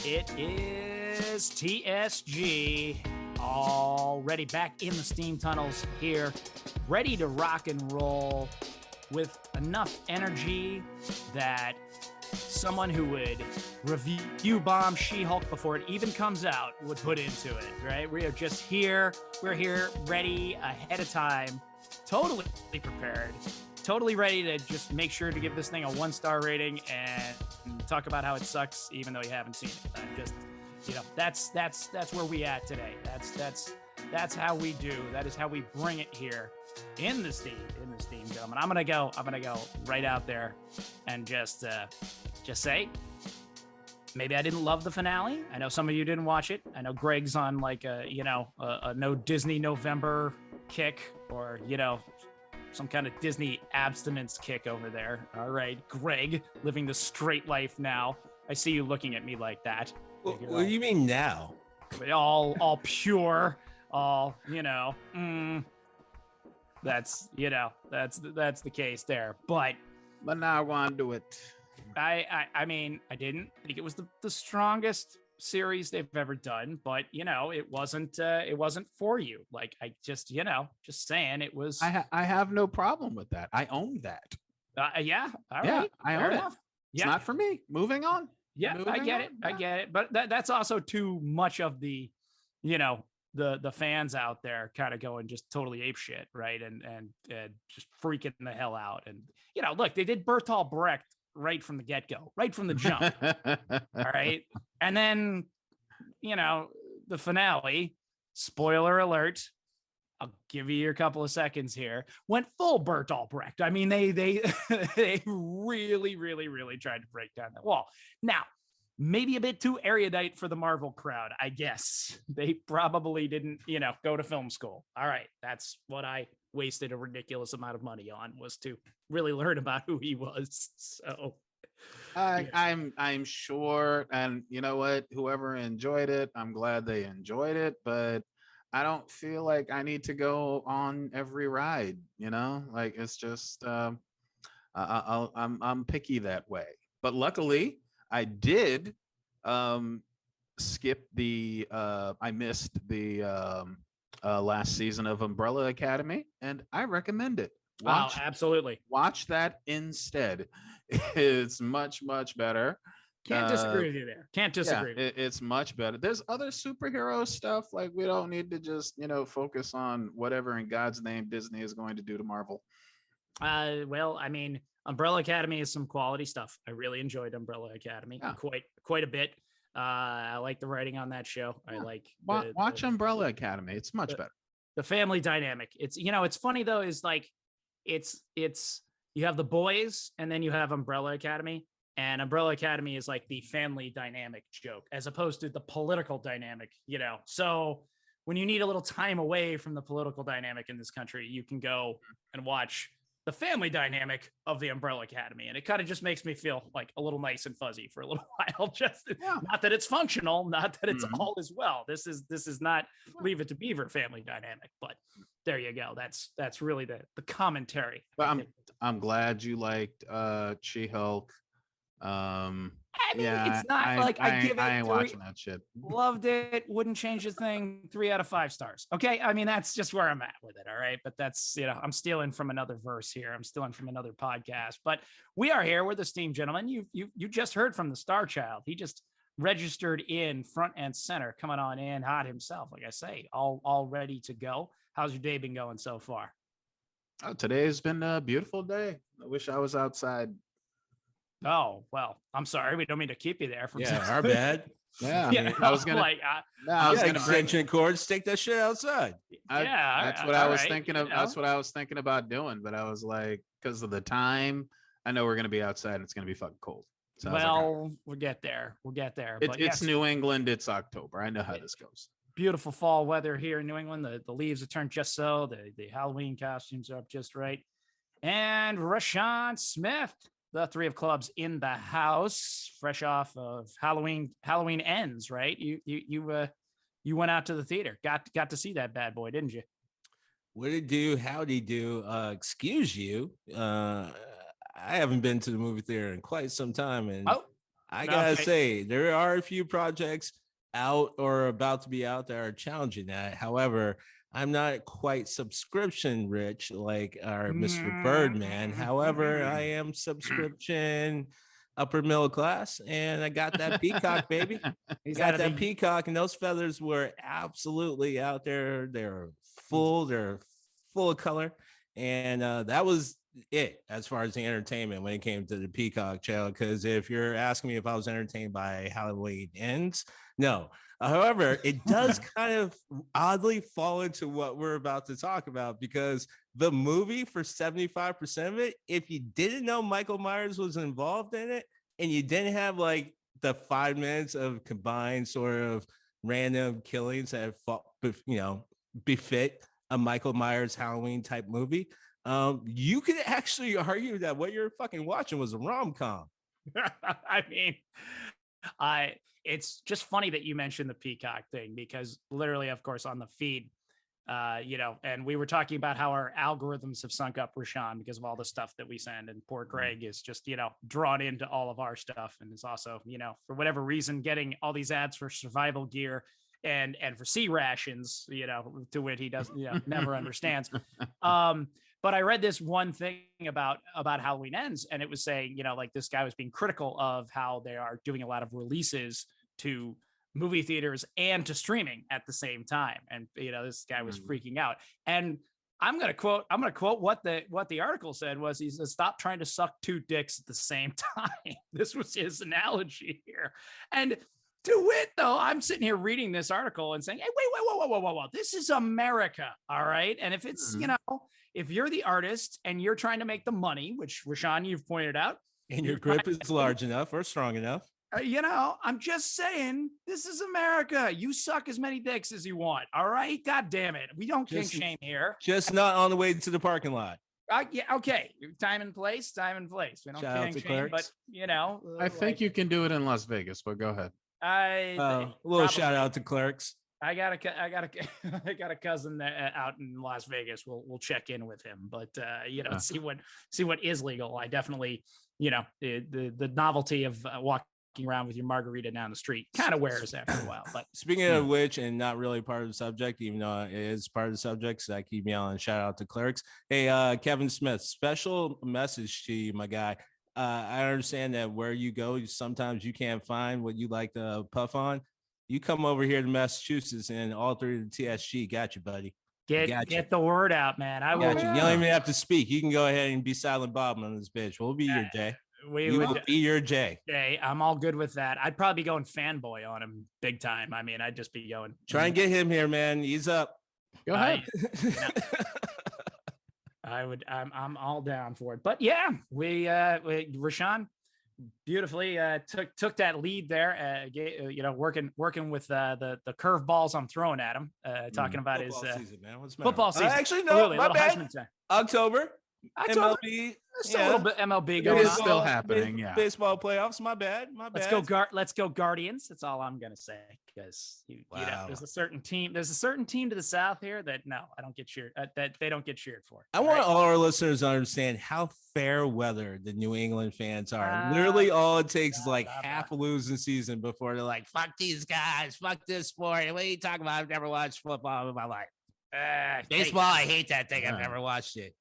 It is TSG, already back in the steam tunnels here, ready to rock and roll with enough energy that someone who would review bomb She-Hulk before it even comes out would put into it, right? We are just here. We're here ready ahead of time, totally prepared, totally ready to just make sure to give this thing a 1-star rating and talk about how it sucks, even though you haven't seen it. Just, that's where we at today. That's how we do. That is how we bring it here in the steam, gentlemen. I'm gonna go right out there and just say, maybe I didn't love the finale. I know some of you didn't watch it. I know Greg's on like a no Disney November kick, or some kind of Disney abstinence kick over there. All right, Greg, living the straight life now. I see you looking at me like that. What do you mean now? All pure, all that's the case there. But now I want to do it. I mean, I didn't think it was the strongest series they've ever done, but it wasn't for you. Like, I just saying, it was. I have no problem with that. I own that. Yeah. All yeah, right. I own it. It's not for me. Moving on. Yeah, I get it. But that's also too much of the the fans out there kind of going just totally ape shit, right? And just freaking the hell out. And look, they did Bertolt Brecht right from the get-go, right from the jump. All right. And then, the finale, spoiler alert, I'll give you a couple of seconds here, went full Bertolt Brecht. I mean, they they really tried to break down that wall. Now, maybe a bit too erudite for the Marvel crowd, I guess. They probably didn't, go to film school. All right. That's what I wasted a ridiculous amount of money on, was to really learn about who he was. So I'm sure, and you know what, whoever enjoyed it, I'm glad they enjoyed it, but I don't feel like I need to go on every ride, like it's just I'm picky that way. But luckily I did skip the I missed the last season of Umbrella Academy, and I recommend it. Absolutely. Watch that instead. It's much better. Can't disagree with you there. Can't disagree. Yeah, it's much better. There's other superhero stuff. Like, we don't need to just focus on whatever in God's name Disney is going to do to Marvel. Well, I mean, Umbrella Academy is some quality stuff. I really enjoyed Umbrella Academy quite a bit. I like the writing on that show. Yeah. I like watch Umbrella Academy. It's much better. The family dynamic. It's it's funny though, is like it's you have The Boys and then you have Umbrella Academy, and Umbrella Academy is like the family dynamic joke as opposed to the political dynamic, So when you need a little time away from the political dynamic in this country, you can go and watch the family dynamic of the Umbrella Academy. And it kind of just makes me feel like a little nice and fuzzy for a little while. Not that it's functional, not that it's all as well. This is not Leave It to Beaver family dynamic, but there you go. That's really the commentary. But I'm glad you liked She-Hulk. I mean, it's not I ain't watching that shit. Loved it. Wouldn't change a thing. 3 out of 5 stars. Okay. I mean, that's just where I'm at with it. All right. But that's, I'm stealing from another verse here. I'm stealing from another podcast, but we are here with the Steam Gentleman. You just heard from the Star Child. He just registered in front and center, coming on in hot himself. Like I say, all ready to go. How's your day been going so far? Oh, today's been a beautiful day. I wish I was outside. Oh, well, I'm sorry. We don't mean to keep you there. Our bad. Yeah. I was gonna extension cords. Take that shit outside. That's what I was thinking of. That's what I was thinking about doing. But I was like, because of the time, I know we're gonna be outside and it's gonna be fucking cold. So we'll get there. It's New England. It's October. I know how this goes. Beautiful fall weather here in New England. The leaves have turned just so. The Halloween costumes are up just right. And RaShaun Smith, the 3 of clubs in the house, fresh off of Halloween Ends, right? You went out to the theater, got to see that bad boy, didn't you? What did it do? How'd he do? Excuse you. I haven't been to the movie theater in quite some time, and I gotta say, there are a few projects out or about to be out that are challenging that. However, I'm not quite subscription rich like our Mr. Birdman. However, I am subscription upper middle class, and I got that peacock, baby. He's Got that peacock, and those feathers were absolutely out there. They're full of color, and that was it as far as the entertainment when it came to the Peacock channel. Because if you're asking me if I was entertained by Halloween Ends, no. However, it does kind of oddly fall into what we're about to talk about, because the movie, for 75% of it, if you didn't know Michael Myers was involved in it and you didn't have like the 5 minutes of combined sort of random killings that befit a Michael Myers Halloween type movie, you could actually argue that what you're fucking watching was a rom-com. I mean, it's just funny that you mentioned the Peacock thing, because literally, of course, on the feed, and we were talking about how our algorithms have sunk up RaShaun because of all the stuff that we send, and poor Greg is just, drawn into all of our stuff, and is also, for whatever reason, getting all these ads for survival gear and for sea rations, to which he doesn't, never understands. But I read this one thing about Halloween Ends, and it was saying, like, this guy was being critical of how they are doing a lot of releases to movie theaters and to streaming at the same time. And, this guy was freaking out. And I'm going to quote what the article said was, he said, "Stop trying to suck 2 dicks at the same time." This was his analogy here. And to wit, though, I'm sitting here reading this article and saying, hey, whoa, this is America. All right. And if it's, if you're the artist and you're trying to make the money, which RaShaun, you've pointed out, and your grip is large enough or strong enough, I'm just saying, this is America. You suck as many dicks as you want. All right. God damn it. We don't kink shame here. Just not on the way to the parking lot. Yeah. Okay. Time and place. We don't kink shame, but I think you can do it in Las Vegas, but go ahead. A little shout out to Clerks. I got a cousin that, out in Las Vegas. We'll check in with him, but see what is legal. I definitely, the novelty of walking around with your margarita down the street kind of wears after a while. But speaking of which, and not really part of the subject, even though it is part of the subject, so I keep yelling shout out to Clerks. Hey, Kevin Smith, special message to you, my guy. I understand that where you go, sometimes you can't find what you like to puff on. You come over here to Massachusetts, and all through the TSG got you, buddy. Get the word out, man. I will. You don't even have to speak. You can go ahead and be Silent Bob on this bitch. We'll be your Jay. Will be your Jay. I'm all good with that. I'd probably be going fanboy on him big time. I mean, I'd just be going. Try and get him here, man. He's up. Go ahead. I'm all down for it. But yeah, RaShaun beautifully took that lead there, working with the curve balls I'm throwing at him, talking about football his season, man. football season. Actually, no, my bad. October. MLB, still a little bit MLB going on. It's still happening. Baseball playoffs. My bad. Let's go Guardians. That's all I'm gonna say, because there's a certain team. There's a certain team to the south here that I don't get cheered. That they don't get cheered for. I want all our listeners to understand how fair weather the New England fans are. Literally, all it takes is like half a losing season before they're like, "Fuck these guys. Fuck this sport. What are you talking about? I've never watched football in my life. Baseball. I hate that thing. I've never watched it."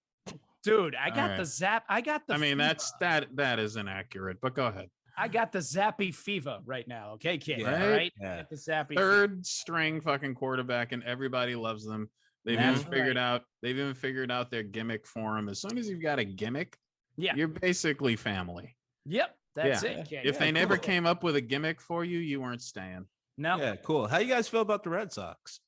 Dude, I got the zap. I mean, that is inaccurate, but go ahead. I got the zappy fever right now. Okay, kid. Yeah, all right. Yeah. The zappy third string fucking quarterback, and everybody loves them. They've even figured out their gimmick for him. As soon as you've got a gimmick, you're basically family. Yep, that's it. Kid. If they never came up with a gimmick for you, you weren't staying. No. Yeah, cool. How you guys feel about the Red Sox?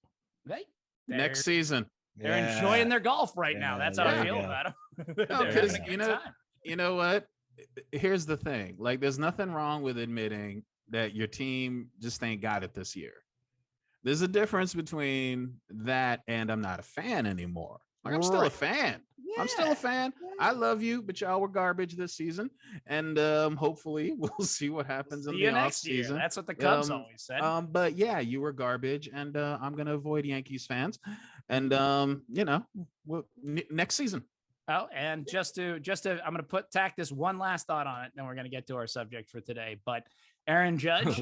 Next season. They're enjoying their golf right now. That's how I feel about them. Because you know what? Here's the thing. Like, there's nothing wrong with admitting that your team just ain't got it this year. There's a difference between that and I'm not a fan anymore. Like, I'm still a fan. Yeah. I'm still a fan. I love you, but y'all were garbage this season. And hopefully we'll see what happens in the off season. That's what the Cubs always said. But yeah, you were garbage, and I'm gonna avoid Yankees fans. And next season. Oh, and just to, I'm going to tack this one last thought on it, then we're going to get to our subject for today. But Aaron Judge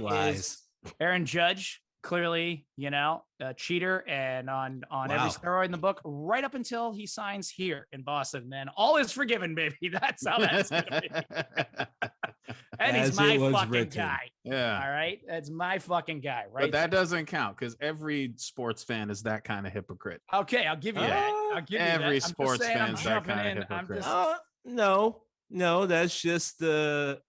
Aaron Judge, clearly, a cheater and on every steroid in the book, right up until he signs here in Boston. Then all is forgiven, baby. That's how that's going to be. And he's my fucking guy. Yeah. All right. That's my fucking guy, right? But that doesn't count because every sports fan is that kind of hypocrite. Okay, I'll give you that. I'll give every you that. sports fan is that kind of hypocrite. No, that's just the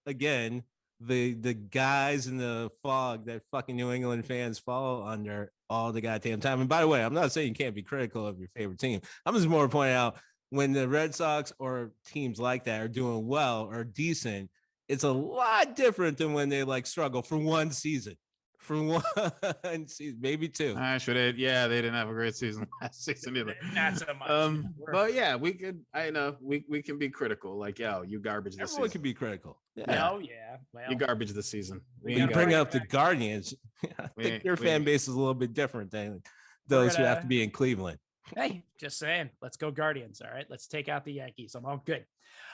guys in the fog that fucking New England fans fall under all the goddamn time. And by the way, I'm not saying you can't be critical of your favorite team. I'm just more pointing out when the Red Sox or teams like that are doing well or decent, it's a lot different than when they like struggle for one season. For one season, maybe two. They didn't have a great season last season either. Not so much. But yeah, we can be critical. Like, you garbage this Everyone season. can be critical. Yeah. Oh yeah. Well, you garbage the season. We bring up the Guardians. I think their fan base is a little bit different than those who have to be in Cleveland. Hey, just saying, let's go Guardians. All right, let's take out the Yankees. I'm all good.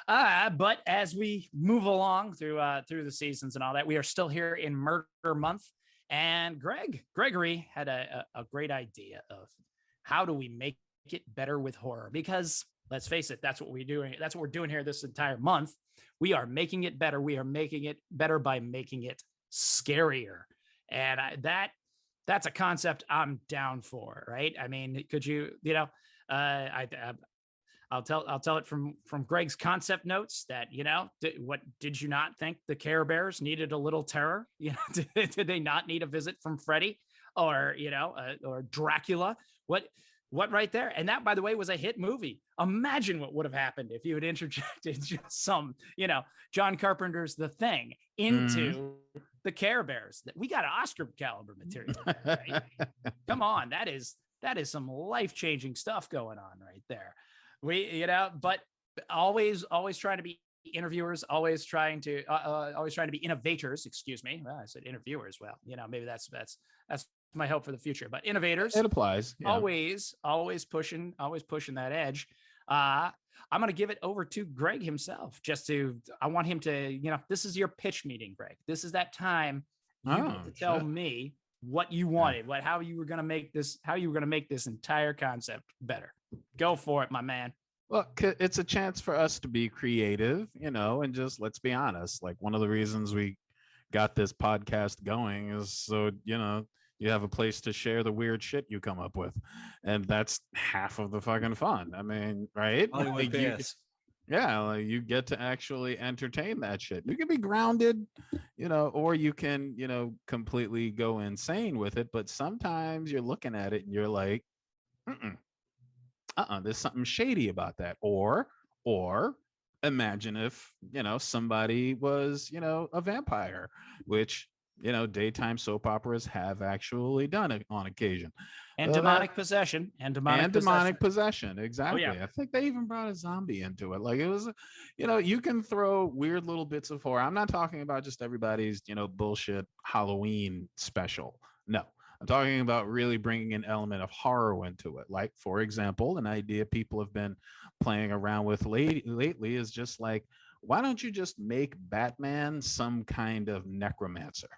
But as we move along through the seasons and all that, we are still here in Murder Month. And Gregory had a great idea of how do we make it better with horror? Because let's face it, that's what we're doing. That's what we're doing here this entire month. We are making it better. We are making it better by making it scarier. And that's a concept I'm down for, right? I mean, could you, I'll tell it from Greg's concept notes that, did you not think the Care Bears needed a little terror? Did they not need a visit from Freddy or Dracula? What right there? And that, by the way, was a hit movie. Imagine what would have happened if you had interjected just some, John Carpenter's The Thing into the Care Bears. We got Oscar caliber material. Right? Come on. That is some life-changing stuff going on right there. But always trying to be interviewers, always trying to be innovators. Excuse me. Well, I said interviewers. Well, maybe that's my hope for the future. But innovators, it applies. Yeah. Always pushing that edge. I'm going to give it over to Greg himself. I want him to, this is your pitch meeting, Greg. This is that time you get to tell me what you wanted, how you were going to make this entire concept better. Go for it, my man. Well, it's a chance for us to be creative, and just let's be honest. Like, one of the reasons we got this podcast going is so, you have a place to share the weird shit you come up with. And that's half of the fucking fun. I mean, right? You get to actually entertain that shit. You can be grounded, or you can, completely go insane with it. But sometimes you're looking at it and you're like, there's something shady about that. Or imagine if, somebody was, a vampire, which, daytime soap operas have actually done it on occasion. And demonic possession. Demonic possession. Exactly. Oh, yeah. I think they even brought a zombie into it. Like, it was, you can throw weird little bits of horror. I'm not talking about just everybody's, bullshit Halloween special. No, I'm talking about really bringing an element of horror into it. Like, for example, an idea people have been playing around with lately is just like, why don't you just make Batman some kind of necromancer,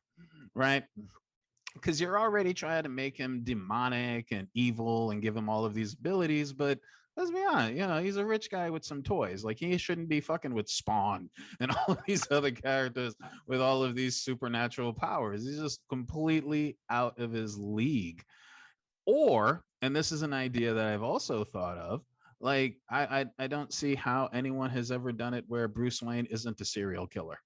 right? Because you're already trying to make him demonic and evil and give him all of these abilities, but let's be honest, he's a rich guy with some toys. Like, he shouldn't be fucking with Spawn and all of these other characters with all of these supernatural powers. He's just completely out of his league. Or, and this is an idea that I've also thought of, like, I don't see how anyone has ever done it where Bruce Wayne isn't a serial killer.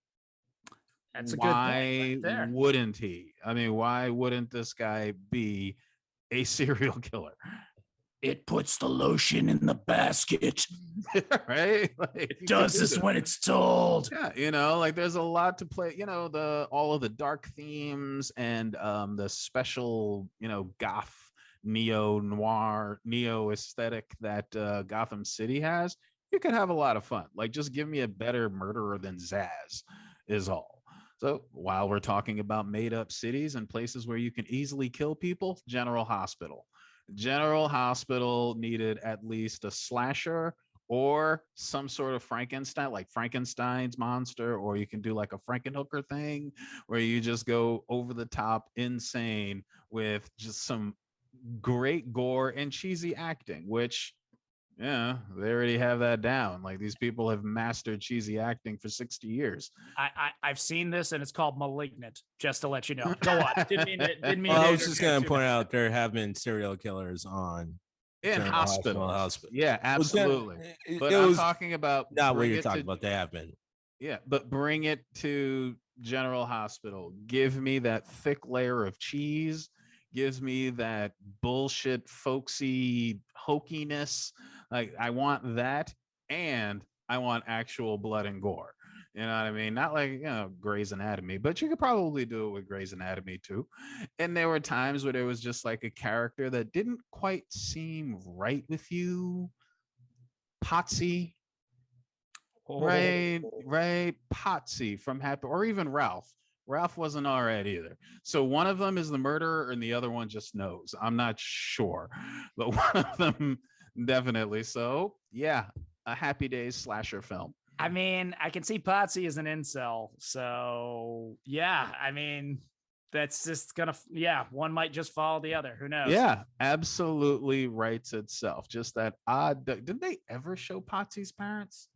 That's a good point right there. Why wouldn't he? I mean, why wouldn't this guy be a serial killer? It puts the lotion in the basket. Right? Like, it does this when it's told. Yeah, like, there's a lot to play, all of the dark themes and the special, goth neo-noir, neo-aesthetic that Gotham City has. You could have a lot of fun. Like, just give me a better murderer than Zsasz is all. So while we're talking about made-up cities and places where you can easily kill people, General Hospital needed at least a slasher or some sort of Frankenstein, like Frankenstein's monster, or you can do like a Frankenhooker thing where you just go over the top insane with just some great gore and cheesy acting, which yeah, they already have that down. Like these people have mastered cheesy acting for 60 years. I've seen this, and it's called Malignant. Just to let you know. Go on. Didn't mean Well, to I was just interject going too to point much. out there have been serial killers on In General hospitals. Yeah, Was that- absolutely. But it I'm was talking about not what bring you're it talking to about. They have been. yeah, but bring it to General Hospital. Give me that thick layer of cheese. Gives me that bullshit, folksy hokiness. Like I want that, and I want actual blood and gore. You know what I mean? Not like Grey's Anatomy, but you could probably do it with Grey's Anatomy too. And there were times where there was just like a character that didn't quite seem right with you. Potsy, right. Potsy from Happy, or even Ralph. Ralph wasn't all right either. So one of them is the murderer, and the other one just knows. I'm not sure, but one of them definitely. So yeah, a Happy Days slasher film. I mean, I can see Potsy as an incel. So yeah, I mean, that's just gonna one might just follow the other. Who knows? Yeah, absolutely writes itself. Just that odd. Did they ever show Potsy's parents?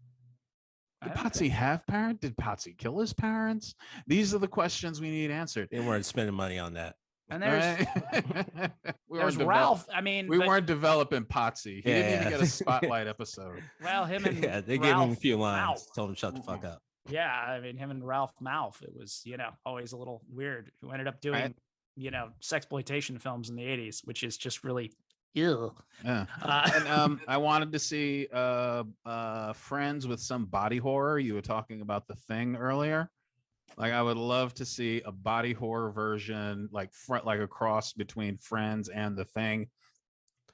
Did Potsy have parents? Did Potsy kill his parents? These are the questions we need answered. They weren't spending money on that. And there's Right? there's Ralph. I mean, we weren't developing Potsy. He didn't even get a spotlight episode. Well, him and they gave him a few lines, told him shut the fuck up. Yeah, I mean, him and Ralph Mouth. It was always a little weird. Who ended up doing sexploitation films in the '80s, which is just really ew. Yeah. And I wanted to see Friends with some body horror. You were talking about The Thing earlier. Like I would love to see a body horror version, like a cross between Friends and The Thing.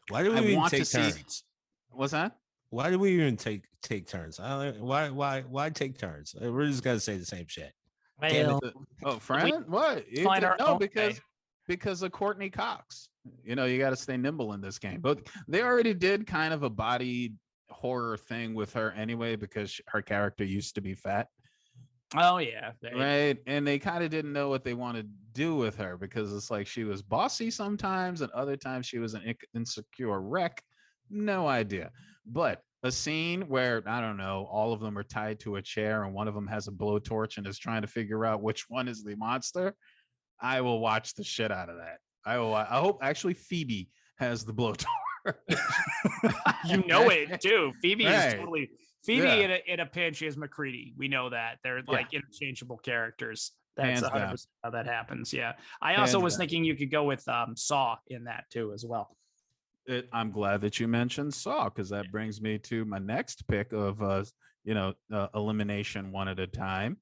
Why do we even take turns? What's that? Why do we even take turns? Why take turns? We're just gonna say the same shit. Well, Friend? What? No, because of Courtney Cox. You got to stay nimble in this game. But they already did kind of a body horror thing with her anyway, because her character used to be fat. Oh yeah, right. And they kind of didn't know what they wanted to do with her, because it's like she was bossy sometimes, and other times she was an insecure wreck. No idea. But a scene where, I don't know, all of them are tied to a chair and one of them has a blowtorch and is trying to figure out which one is the monster. I will watch the shit out of that. I hope actually Phoebe has the blowtorch. It too. Phoebe right. is totally Phoebe in a pinch is McCready. We know that they're like interchangeable characters. That's 100% how that happens. Yeah. I also was thinking you could go with Saw in that too as well. I'm glad that you mentioned Saw, because that brings me to my next pick of elimination one at a time.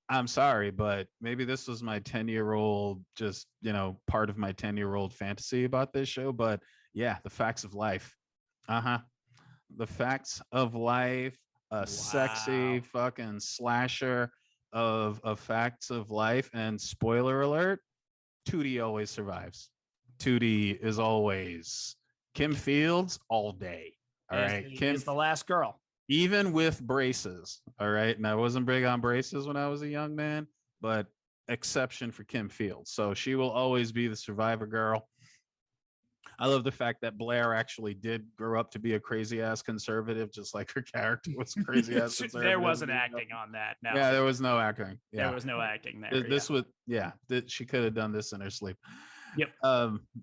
I'm sorry, but maybe this was my 10-year-old, just, part of my 10-year-old fantasy about this show. But yeah, The Facts of Life. The Facts of Life, a sexy fucking slasher of Facts of Life. And spoiler alert, Tootie always survives. Tootie is always Kim Fields all day. All right. Kim is the last girl. Even with braces, all right. And I wasn't big on braces when I was a young man, but exception for Kim Fields. So she will always be the survivor girl. I love the fact that Blair actually did grow up to be a crazy ass conservative, just like her character was crazy ass conservative. There wasn't acting on that. No. Yeah, there was no acting. Yeah. There was no acting there. This was she could have done this in her sleep. Yep.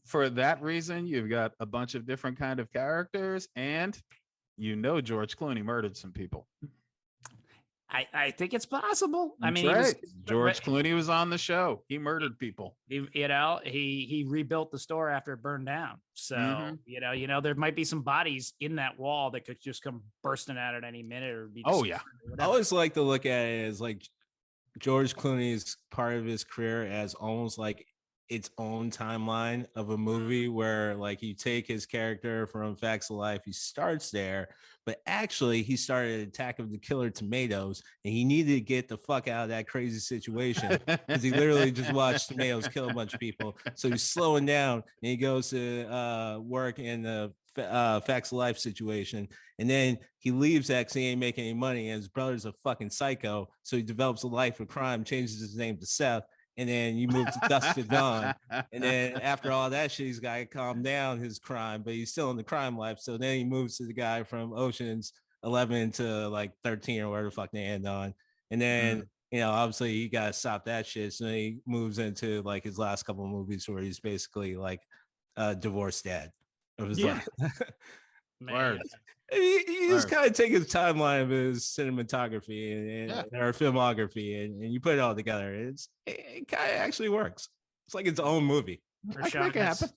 For that reason, you've got a bunch of different kind of characters, and George Clooney murdered some people. I think it's possible. That's right. George Clooney was on the show. He murdered people. He rebuilt the store after it burned down. So there might be some bodies in that wall that could just come bursting out at any minute, or be. Oh yeah. I always like to look at it as like George Clooney's part of his career as almost like its own timeline of a movie, where like you take his character from Facts of Life, he starts there, but actually he started Attack of the Killer Tomatoes, and he needed to get the fuck out of that crazy situation because he literally just watched tomatoes kill a bunch of people. So he's slowing down, and he goes to work in the facts of life situation, and then he leaves that because he ain't making any money, and his brother's a fucking psycho, so he develops a life of crime, changes his name to Seth, and then you move to Dusk to Dawn, and then after all that shit, he's got to calm down his crime, but he's still in the crime life, so then he moves to the guy from Ocean's 11 to like 13 or whatever the fuck they end on, and then obviously you gotta stop that shit. So then he moves into like his last couple of movies where he's basically like a divorced dad. It was like Word. he just kind of take his timeline of his cinematography and or filmography and you put it all together. It kind of actually works. It's like its own movie. I can make it happen.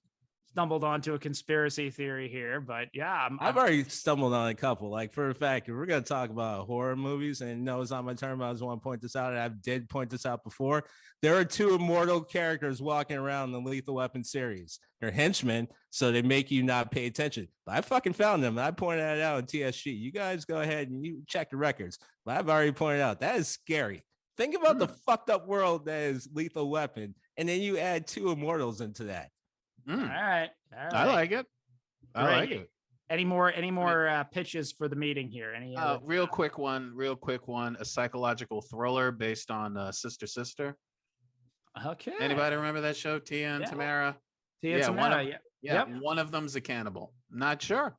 Stumbled onto a conspiracy theory here, but yeah, I've already stumbled on a couple. Like for a fact, if we're gonna talk about horror movies, and no, it's not my term, I just want to point this out, and I did point this out before. There are two immortal characters walking around the Lethal Weapon series. They're henchmen, so they make you not pay attention. But I fucking found them, and I pointed that out in TSG. You guys go ahead and you check the records. But I've already pointed out that is scary. Think about the fucked up world that is Lethal Weapon, and then you add two immortals into that. All right. I like it. I like it. Any more pitches for the meeting here? Any real quick one. A psychological thriller based on Sister Sister. Okay. Anybody remember that show? Tia and Tamara. One of them's a cannibal. Not sure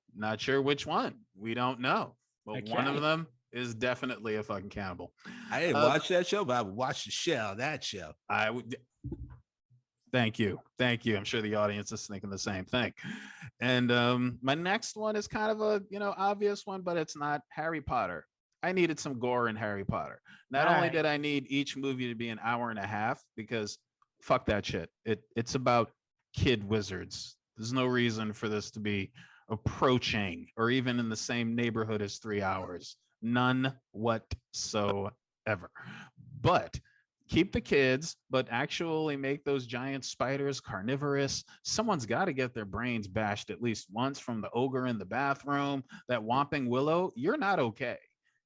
which one. We don't know. But one of them is definitely a fucking cannibal. I didn't watch that show, but I would watch the shit out of that show. I would. Thank you. I'm sure the audience is thinking the same thing. And my next one is kind of a obvious one, but it's not Harry Potter. I needed some gore in Harry Potter. Not only did I need each movie to be an hour and a half, because fuck that shit. It's about kid wizards. There's no reason for this to be approaching or even in the same neighborhood as 3 hours. None whatsoever. But keep the kids, but actually make those giant spiders carnivorous. Someone's got to get their brains bashed at least once from the ogre in the bathroom. That Whomping Willow, you're not okay.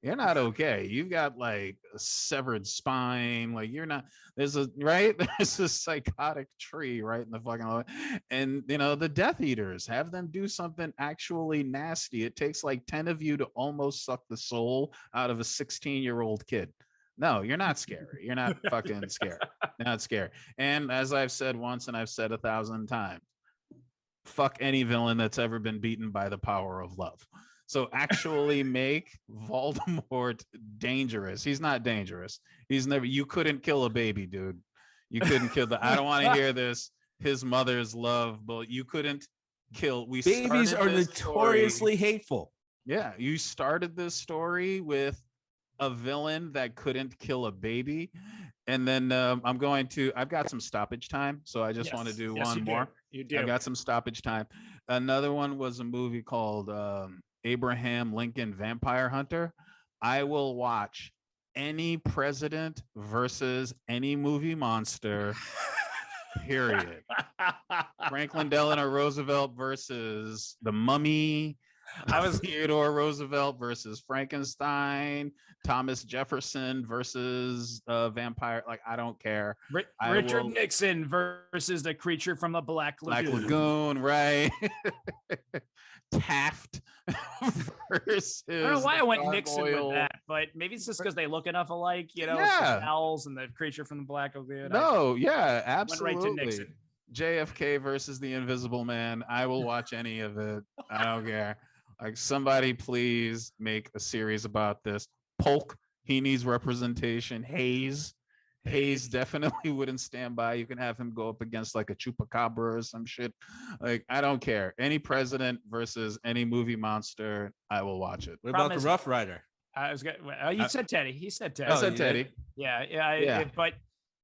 You've got like a severed spine. Like there's a psychotic tree right in the fucking, and the Death Eaters, have them do something actually nasty. It takes like 10 of you to almost suck the soul out of a 16-year-old kid. No, you're not scary. You're not fucking scary. Not scary. And as I've said once and I've said 1,000 times, fuck any villain that's ever been beaten by the power of love. So actually make Voldemort dangerous. He's not dangerous. You couldn't kill a baby, dude. You couldn't kill I don't want to hear this. His mother's love, but you couldn't kill. Babies are notoriously hateful. Yeah. You started this story with a villain that couldn't kill a baby, and then I've got some stoppage time, so I just want to do one more. You do. I've got some stoppage time. Another one was a movie called Abraham Lincoln Vampire Hunter. I will watch any president versus any movie monster. Period. Franklin Delano Roosevelt versus the Mummy. I was Theodore Roosevelt versus Frankenstein, Thomas Jefferson versus vampire. Like, I don't care. Richard Nixon versus the creature from the Black Lagoon, right? Taft versus. I don't know why I went Nixon with that, but maybe it's just because they look enough alike, the owls and the creature from the Black Lagoon. Absolutely. Went right to Nixon. JFK versus the Invisible Man. I will watch any of it. I don't care. Like, somebody please make a series about this. Polk, he needs representation. Hayes definitely wouldn't stand by. You can have him go up against like a chupacabra or some shit. Like, I don't care. Any president versus any movie monster, I will watch it. What about the Rough Rider? You said Teddy. He said Teddy. I said Teddy. Yeah. But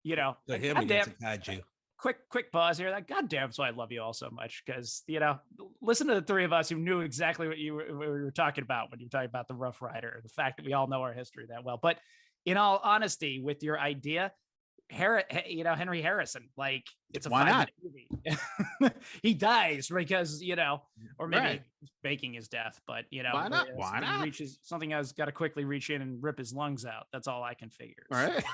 to him against a kaiju. Quick pause here. Like, goddamn, so I love you all so much, because listen to the three of us who knew exactly what we were talking about when you're talking about the Rough Rider, the fact that we all know our history that well. But in all honesty, with your idea, Henry Harrison, like, it's a 5-minute movie. He dies because or maybe faking his death, but why not? Why not? Something has got to quickly reach in and rip his lungs out. That's all I can figure. All right.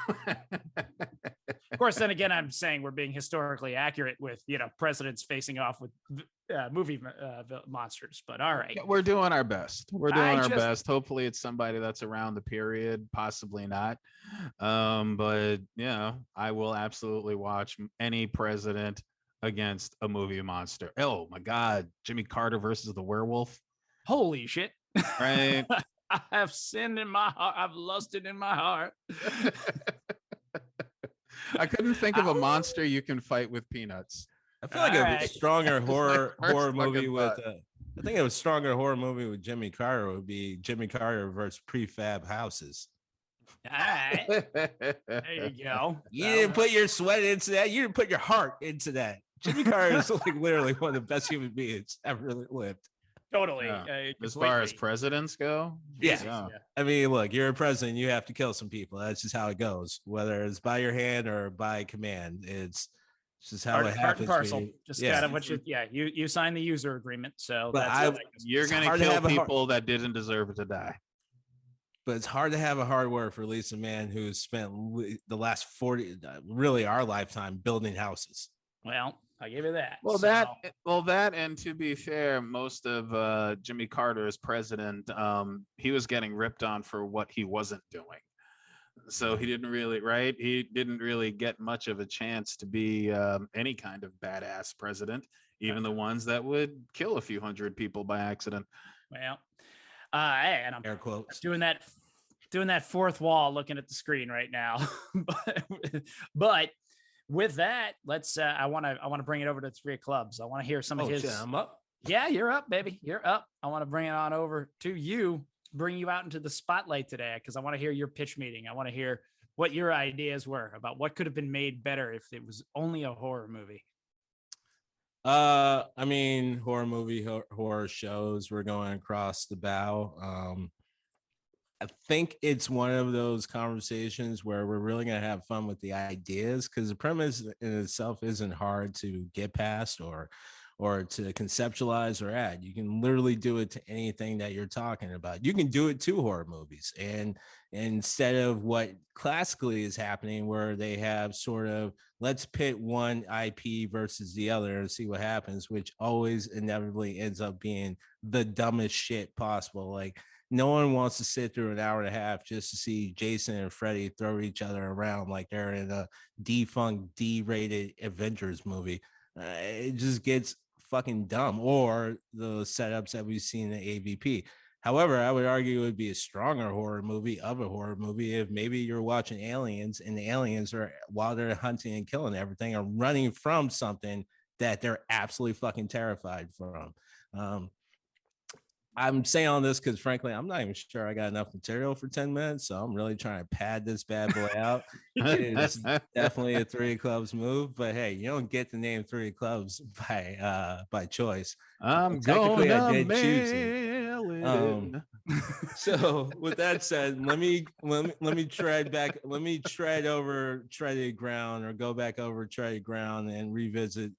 course, then again, I'm saying we're being historically accurate with, presidents facing off with movie monsters. But all right. We're doing our best. We're doing our just- best. Hopefully it's somebody that's around the period, possibly not. But I will absolutely watch any president against a movie monster. Oh my God, Jimmy Carter versus the werewolf. Holy shit. Right. I have sinned in my heart. I've lusted in my heart. I couldn't think of a monster you can fight with peanuts. I feel like a stronger horror movie with I think a stronger horror movie with Jimmy Carter would be Jimmy Carter versus prefab houses. All right. There you go. You didn't put your sweat into that. You didn't put your heart into that. Jimmy Carter is like literally one of the best human beings ever lived. Totally. Yeah. As far as presidents go. Yeah. I mean, look, you're a president. You have to kill some people. That's just how it goes. Whether it's by your hand or by command, it's just how it happens. Parcel. Just kind of what you sign the user agreement. So you're going to kill people that didn't deserve to die. But it's hard to have a hard word for Lisa Man, who's spent the last 40, really our lifetime, building houses. Well, I give you that. That, and to be fair, most of Jimmy Carter as president, he was getting ripped on for what he wasn't doing. So he didn't really get much of a chance to be any kind of badass president, even the ones that would kill a few hundred people by accident. Well, and I'm air quotes doing that fourth wall, looking at the screen right now. but with that, let's. I want to bring it over to Three of Clubs. I want to hear some of his. Shit, I'm up. Yeah, you're up, baby. You're up. I want to bring it on over to you. Bring you out into the spotlight today because I want to hear your pitch meeting. I want to hear what your ideas were about what could have been made better if it was only a horror movie. I mean, horror movie, horror shows, we're going across the bow. I think it's one of those conversations where we're really going to have fun with the ideas because the premise in itself isn't hard to get past or to conceptualize or add. You can literally do it to anything that you're talking about. You can do it to horror movies. And instead of what classically is happening where they have sort of, let's pit one IP versus the other and see what happens, which always inevitably ends up being the dumbest shit possible. Like no one wants to sit through an hour and a half just to see Jason and Freddy throw each other around like they're in a defunct, D-rated Avengers movie. It just gets fucking dumb, or the setups that we've seen in AVP. However, I would argue it would be a stronger horror movie if maybe you're watching aliens and the aliens are, while they're hunting and killing everything, are running from something that they're absolutely fucking terrified from. I'm saying all this because frankly, I'm not even sure I got enough material for 10 minutes. So I'm really trying to pad this bad boy out. It's definitely a Three of Clubs move, but hey, you don't get the name Three of Clubs by choice. Technically, I did choose it. So with that said, let me tread ground or go back over treaded ground and revisit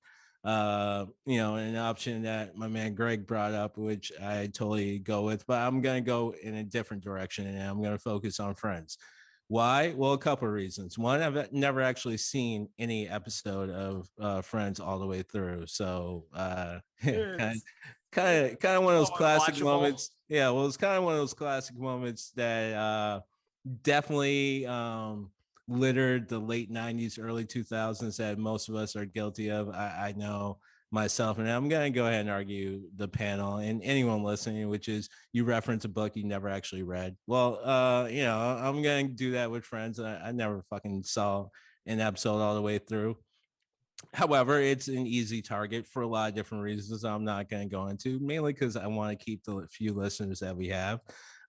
an option that my man Greg brought up, which I totally go with, but I'm going to go in a different direction and I'm going to focus on Friends. Why? Well, a couple of reasons. One, I've never actually seen any episode of Friends all the way through. So kind of one of those classic moments. Yeah, well, it's kind of one of those classic moments that definitely littered the late 90s, early 2000s that most of us are guilty of. I know myself, and I'm going to go ahead and argue the panel and anyone listening, which is you reference a book you never actually read. Well, I'm going to do that with Friends. I never fucking saw an episode all the way through. However, it's an easy target for a lot of different reasons I'm not going to go into, mainly because I want to keep the few listeners that we have.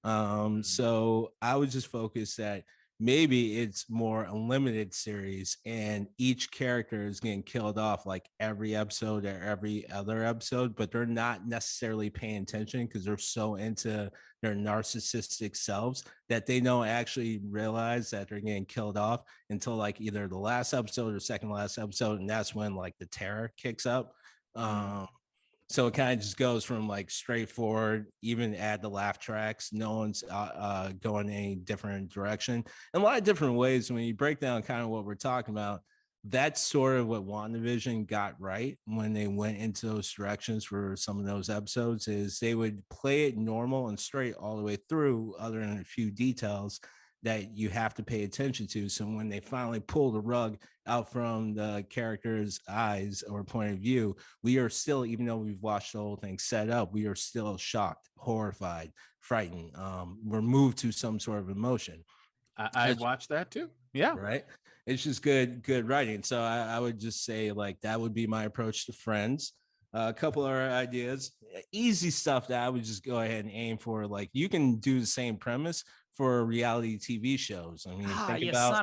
So I would just focus that maybe it's more a limited series and each character is getting killed off like every episode or every other episode, but they're not necessarily paying attention because they're so into their narcissistic selves that they don't actually realize that they're getting killed off until like either the last episode or second last episode. And that's when like the terror kicks up. So it kind of just goes from like straightforward, even add the laugh tracks. No one's going any different direction. In a lot of different ways, when you break down kind of what we're talking about, that's sort of what WandaVision got right when they went into those directions for some of those episodes, is they would play it normal and straight all the way through, other than a few details that you have to pay attention to. So when they finally pull the rug out from the character's eyes or point of view, we are still, even though we've watched the whole thing set up, we are still shocked, horrified, frightened. We're moved to some sort of emotion. I've watched that too. Yeah. Right. It's just good writing. So I would just say, like, that would be my approach to Friends. A couple other ideas, easy stuff that I would just go ahead and aim for. Like, you can do the same premise for reality TV shows. I mean, think about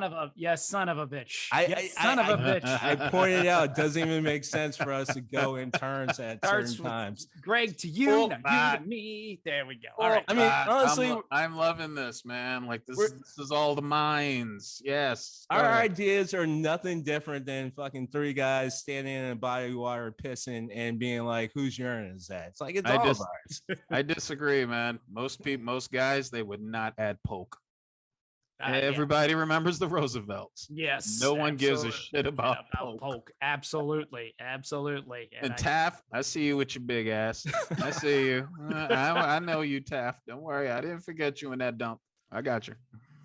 son of a bitch. bitch. I pointed out it doesn't even make sense for us to go in turns at certain times. Greg to you, you to me. There we go. All right. I mean, honestly, I'm loving this, man. Like this is all the minds. Yes. Our ideas are nothing different than fucking three guys standing in a body of water pissing and being like, whose urine is that? It's like, it's all of ours. I disagree, man. Most guys, they would not add Polk. Everybody remembers the Roosevelts. Yes. No one gives a shit about Polk. Absolutely. And Taft, I see you with your big ass. I see you. I know you, Taft. Don't worry. I didn't forget you in that dump. I got you.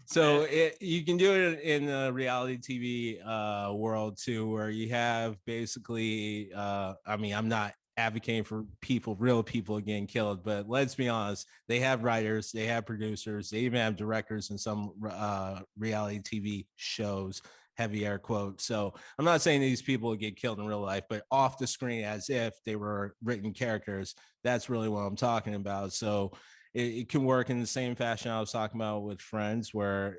So you can do it in the reality TV world too, where you have basically, I mean, I'm not advocating for real people getting killed, but let's be honest, they have writers, they have producers, they even have directors in some reality TV shows, heavy air quotes. So I'm not saying these people get killed in real life, but off the screen as if they were written characters. That's really what I'm talking about. So it can work in the same fashion I was talking about with Friends, where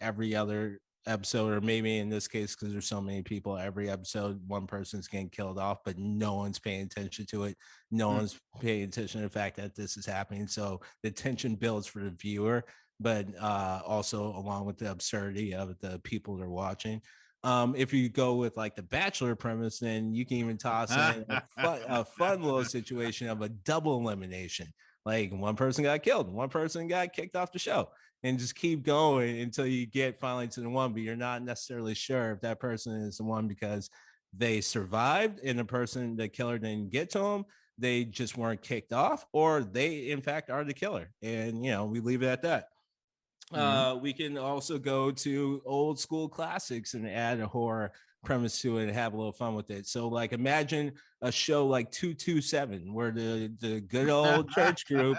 every other episode, or maybe in this case, because there's so many people, every episode one person's getting killed off, but no one's paying attention to it. No one's paying attention to the fact that this is happening. So the tension builds for the viewer, but also along with the absurdity of the people that are watching. If you go with like the Bachelor premise, then you can even toss in a fun little situation of a double elimination. Like, one person got killed, one person got kicked off the show, and just keep going until you get finally to the one, but you're not necessarily sure if that person is the one because they survived and the killer didn't get to them, they just weren't kicked off, or they in fact are the killer. And we leave it at that. We can also go to old school classics and add a horror premise to it and have a little fun with it. So, like, imagine a show like 227, where the good old church group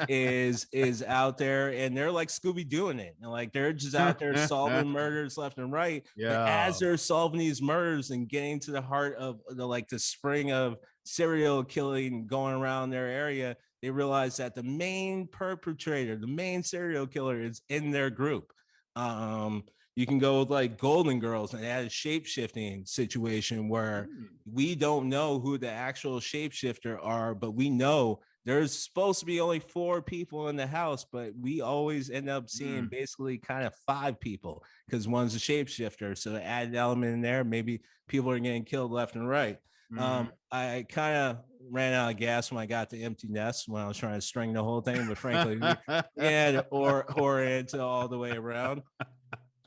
is out there, and they're like Scooby-Dooing it, and like they're just out there solving murders left and right. Yeah. But as they're solving these murders and getting to the heart of the spring of serial killing going around their area, they realize that the main perpetrator, the main serial killer, is in their group. You can go with like Golden Girls and add a shape-shifting situation where we don't know who the actual shapeshifter are, but we know there's supposed to be only 4 people in the house, but we always end up seeing basically kind of 5 people because one's a shapeshifter. So to add an element in there, maybe people are getting killed left and right. I kind of ran out of gas when I got to Empty Nest when I was trying to string the whole thing, but frankly, or into all the way around.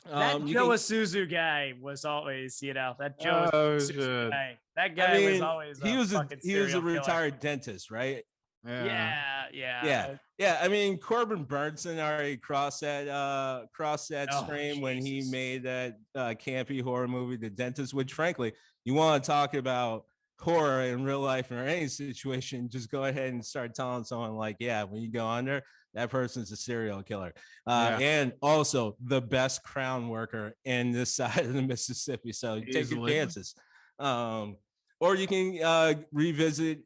That Joe Isuzu guy was always, that Joe Isuzu guy. That guy was always he was a retired dentist, right? Yeah. I mean, Corbin Burnson already crossed that stream when he made that campy horror movie, The Dentist. Which, frankly, you want to talk about horror in real life or any situation, just go ahead and start telling someone like, when you go under, that person's a serial killer. And also the best crown worker in this side of the Mississippi. So take your chances. Or you can revisit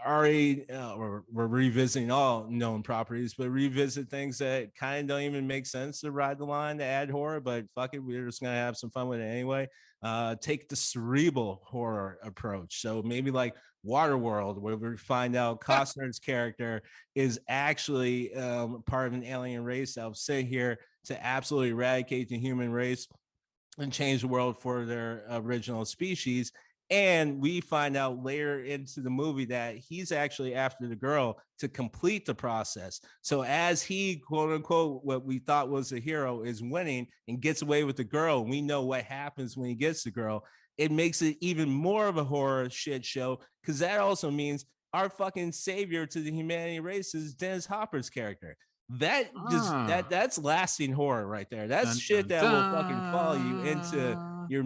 we're revisiting all known properties, but revisit things that kind of don't even make sense to ride the line to add horror, but fuck it, we're just gonna have some fun with it anyway. Take the cerebral horror approach. So maybe like Waterworld, where we find out Costner's character is actually part of an alien race that will sit here to absolutely eradicate the human race and change the world for their original species. And we find out later into the movie that he's actually after the girl to complete the process. So as he, quote unquote, what we thought was a hero, is winning and gets away with the girl, we know what happens when he gets the girl. it makes it even more of a horror shit show, because that also means our fucking savior to the humanity race is Dennis Hopper's character. That just that's lasting horror right there. That's shit that will fucking follow you into your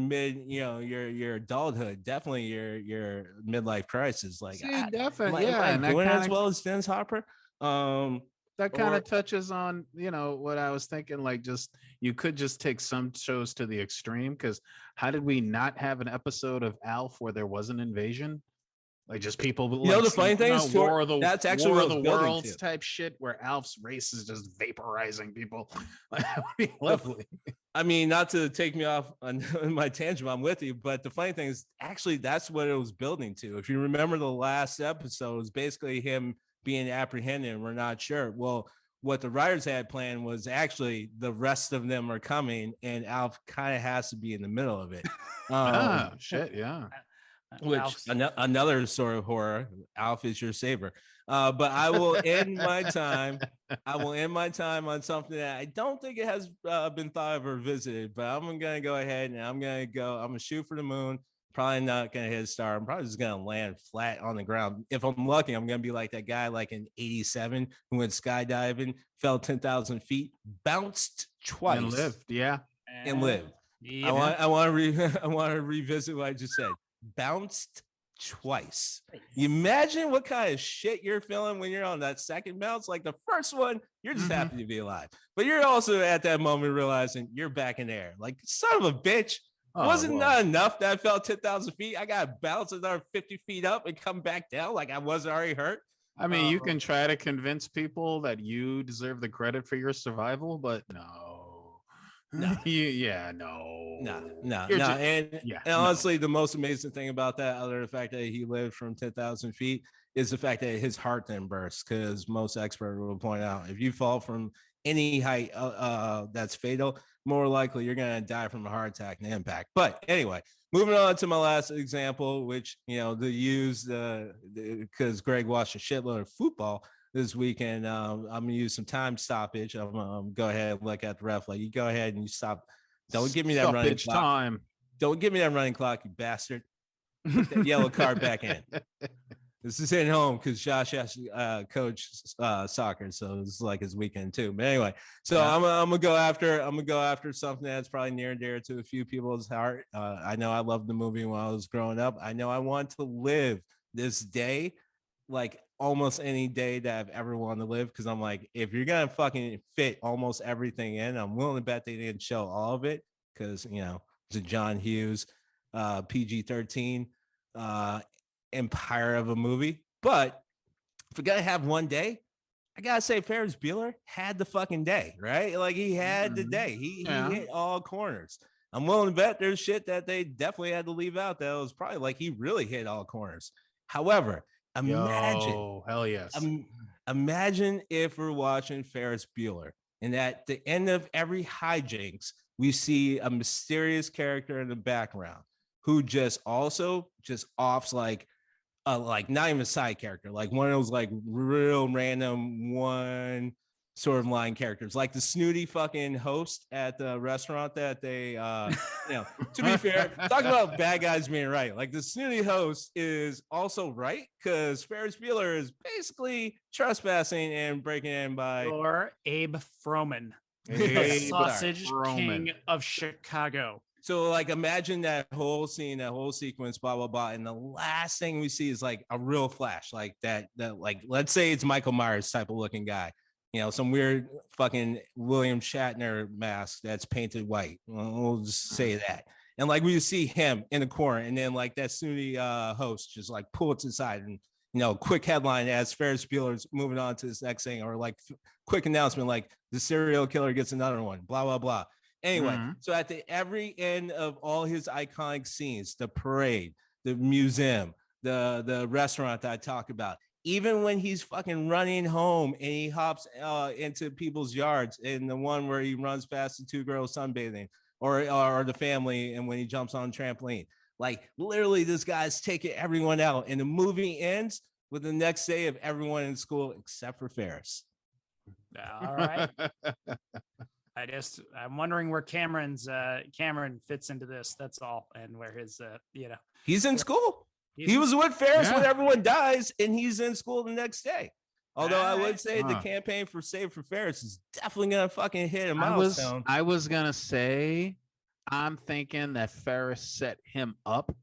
your adulthood, definitely your midlife crisis. Like, definitely, am I and doing as well as Dennis Hopper? That kind of touches on, what I was thinking. Like, just you could just take some shows to the extreme, because how did we not have an episode of Alf where there was an invasion? Like, just people like, the funny thing is, that's actually War what of the I was building Worlds to. type shit, where Alf's race is just vaporizing people. That would be lovely. I mean, not to take me off on my tangent, I'm with you, but the funny thing is, actually, that's what it was building to. If you remember, the last episode was basically him being apprehended and we're not sure. Well, what the writers had planned was actually the rest of them are coming, and Alf kind of has to be in the middle of it. Shit, yeah. Which another sort of horror. Alf is your savior. But I will end my time. I will end my time on something that I don't think it has been thought of or visited. But I'm gonna go ahead and I'm gonna shoot for the moon. Probably not gonna hit a star. I'm probably just gonna land flat on the ground. If I'm lucky, I'm gonna be like that guy, like in '87, who went skydiving, fell 10,000 feet, bounced twice, and lived. Yeah, and lived. Yeah. I want to revisit what I just said. Bounced twice. You imagine what kind of shit you're feeling when you're on that second bounce. Like the first one, you're just happy to be alive, but you're also at that moment realizing you're back in air. Like, son of a bitch. Not enough that I fell 10,000 feet. I got to bounce another 50 feet up and come back down like I wasn't already hurt. I mean, you can try to convince people that you deserve the credit for your survival, but no. No. And honestly, the most amazing thing about that, other than the fact that he lived from 10,000 feet, is the fact that his heart didn't burst. Because most experts will point out, if you fall from any height that's fatal, more likely you're going to die from a heart attack and impact. But anyway, moving on to my last example, which, because Greg watched a shitload of football this weekend. I'm gonna use some time stoppage. I'm gonna go ahead and look at the ref. Like, you go ahead and you stop. Don't give me that running clock. Time. Don't give me that running clock, you bastard. Put that yellow card back in. This is at home because Josh has to coach soccer, so this is like his weekend too. But anyway, so I'm gonna go after something that's probably near and dear to a few people's heart. I know I loved the movie when I was growing up. I know I want to live this day, like almost any day that I've ever wanted to live, because I'm like, if you're gonna fucking fit almost everything in, I'm willing to bet they didn't show all of it, because it's a John Hughes PG-13 empire of a movie. But if we're gonna have one day, I gotta say Ferris Bueller had the fucking day, right? Like, he had the day. He hit all corners. I'm willing to bet there's shit that they definitely had to leave out that was probably like he really hit all corners. However, imagine if we're watching Ferris Bueller, and at the end of every hijinks, we see a mysterious character in the background who just offs like not even a side character, like one of those like real random one sort of line characters, like the snooty fucking host at the restaurant that they to be fair, talk about bad guys being right, like the snooty host is also right, because Ferris Bueller is basically trespassing and breaking in by Abe Froman, the sausage king of Chicago. So, like, imagine that whole scene, that whole sequence, blah, blah, blah. And the last thing we see is like a real flash, like that, like, let's say it's Michael Myers type of looking guy, some weird fucking William Shatner mask that's painted white. We'll just say that. And like, we see him in the corner, and then like that snooty host just like pull it to the side, and, quick headline as Ferris Bueller's moving on to this next thing, or like quick announcement, like the serial killer gets another one, blah, blah, blah. Anyway, so at the every end of all his iconic scenes, the parade, the museum, the restaurant that I talk about, even when he's fucking running home and he hops into people's yards, in the one where he runs past the two girls sunbathing, or the family, and when he jumps on trampoline, like literally this guy's taking everyone out, and the movie ends with the next day of everyone in school except for Ferris. All right. I'm wondering where Cameron fits into this. That's all, and where his he's in school. He was with Ferris when everyone dies, and he's in school the next day. Although I would say the campaign for Save for Ferris is definitely gonna fucking hit a milestone. I was gonna say, I'm thinking that Ferris set him up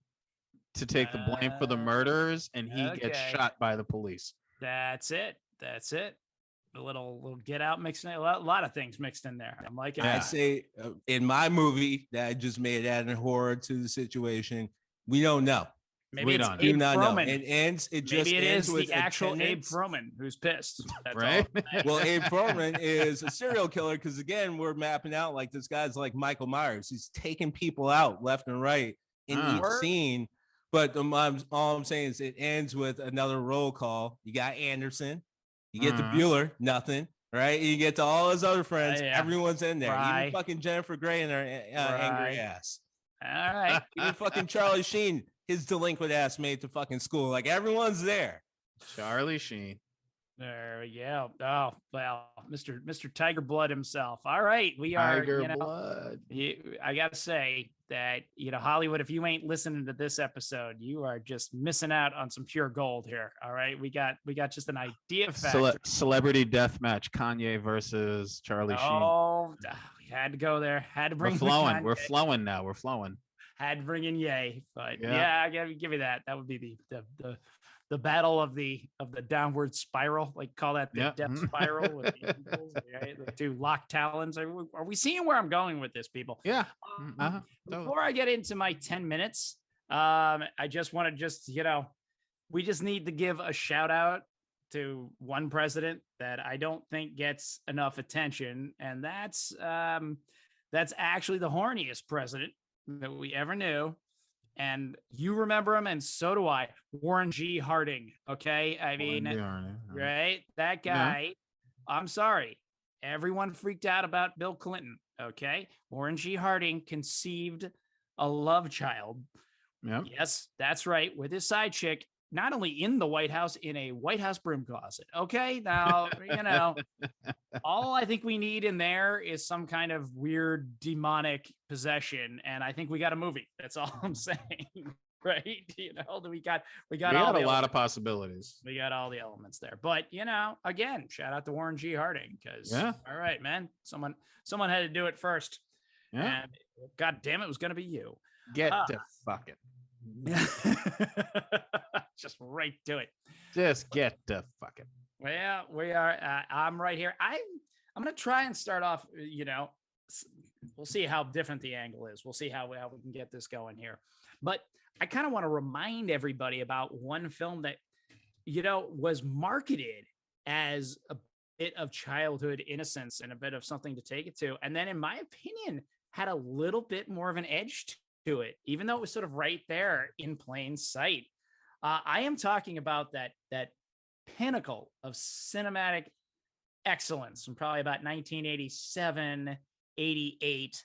to take the blame for the murders, and he gets shot by the police. That's it. A little Get Out mixed in, a lot of things mixed in there. I'm liking it. I say in my movie that I just made adding horror to the situation, we don't know. Maybe we it's don't. Abe Do not Froman. know. It ends. It just Maybe it ends is with the actual attendance. Abe Froman who's pissed. That's right. Well, Abe Froman is a serial killer because again, we're mapping out like this guy's like Michael Myers. He's taking people out left and right in each scene. But all I'm saying is it ends with another roll call. You got Anderson, you get to Bueller, nothing. Right, you get to all his other friends. Everyone's in there. Even fucking Jennifer Grey and her angry ass. All right. Even fucking Charlie Sheen, his delinquent ass made to fucking school. Like everyone's there. Charlie Sheen. There we go. Oh well, Mr. Tiger Blood himself. All right, we are. Tiger Blood. I gotta say that Hollywood. If you ain't listening to this episode, you are just missing out on some pure gold here. All right, we got just an idea factory. Celebrity death match: Kanye versus Charlie Sheen. Oh, we had to go there. Had to bring. We're flowing. We're flowing now. We're flowing. Had to bring in Ye, but yeah, I gotta give you that. That would be the battle of the downward spiral, like call that the death spiral with the eagles, right? The two locked talons. Are we seeing where I'm going with this, people? Yeah. Before I get into my 10 minutes, I just want to we just need to give a shout out to one president that I don't think gets enough attention, and that's actually the horniest president that we ever knew. And you remember him, and so do I. Warren G. Harding. Okay. I mean, right? That guy. I'm sorry. Everyone freaked out about Bill Clinton. Okay. Warren G. Harding conceived a love child. Yeah. Yes, that's right. With his side chick, not only in the White House, in a White House broom closet. Okay. Now, all I think we need in there is some kind of weird demonic possession. And I think we got a movie. That's all I'm saying. Right. We got a lot of possibilities. We got all the elements there. But, again, shout out to Warren G. Harding because, all right, man, someone had to do it first. Yeah. And God damn it was going to be you. Get to fucking. Just right to it. Just get to fucking. Well, we are. I'm right here. I'm going to try and start off. We'll see how different the angle is. We'll see how we can get this going here. But I kind of want to remind everybody about one film that was marketed as a bit of childhood innocence and a bit of something to take it to, and then, in my opinion, had a little bit more of an edge to it, even though it was sort of right there in plain sight. I am talking about that pinnacle of cinematic excellence from probably about 1987, 88,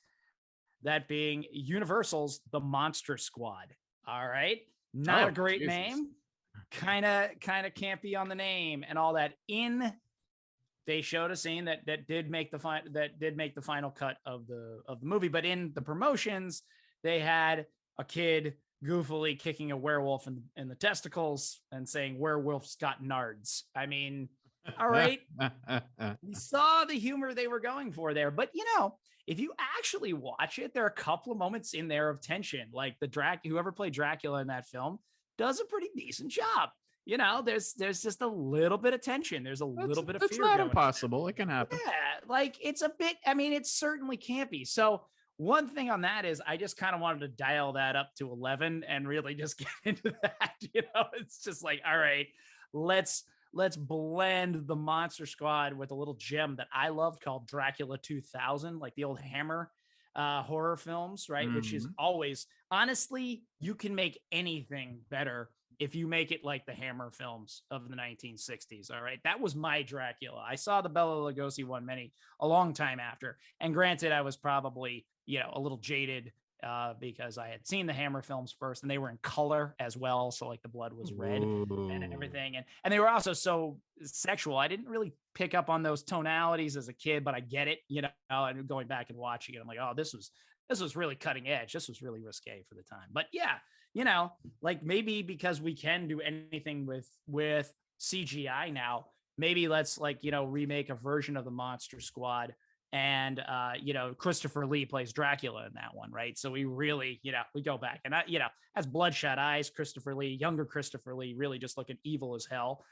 that being Universal's The Monster Squad. All right. Not a great name, kind of campy on the name and all that. They showed a scene that did make the final cut of the movie, but in the promotions, they had a kid goofily kicking a werewolf in the testicles and saying werewolf's got nards. I mean, all right. We saw the humor they were going for there, but if you actually watch it, there are a couple of moments in there of tension. Like whoever played Dracula in that film does a pretty decent job. There's just a little bit of tension. There's a little bit of fear. It's not impossible. It can happen. Yeah, like it's a bit. I mean, it's certainly campy. So one thing on that is I just kind of wanted to dial that up to 11 and really just get into that. It's just like, all right, let's blend the Monster Squad with a little gem that I loved called Dracula 2000, like the old Hammer horror films, right? Mm-hmm. Which is always, honestly, you can make anything better if you make it like the Hammer films of the 1960s. All right. That was my Dracula. I saw the Bela Lugosi one a long time after. And granted, I was probably, a little jaded because I had seen the Hammer films first, and they were in color as well. So like the blood was red and everything. And they were also so sexual. I didn't really pick up on those tonalities as a kid, but I get it, and going back and watching it, I'm like, oh, this was really cutting edge. This was really risque for the time. But yeah, like maybe because we can do anything with CGI now, maybe let's remake a version of the Monster Squad. And, Christopher Lee plays Dracula in that one. Right. So we really, we go back and, has bloodshot eyes, Christopher Lee, younger Christopher Lee, really just looking evil as hell,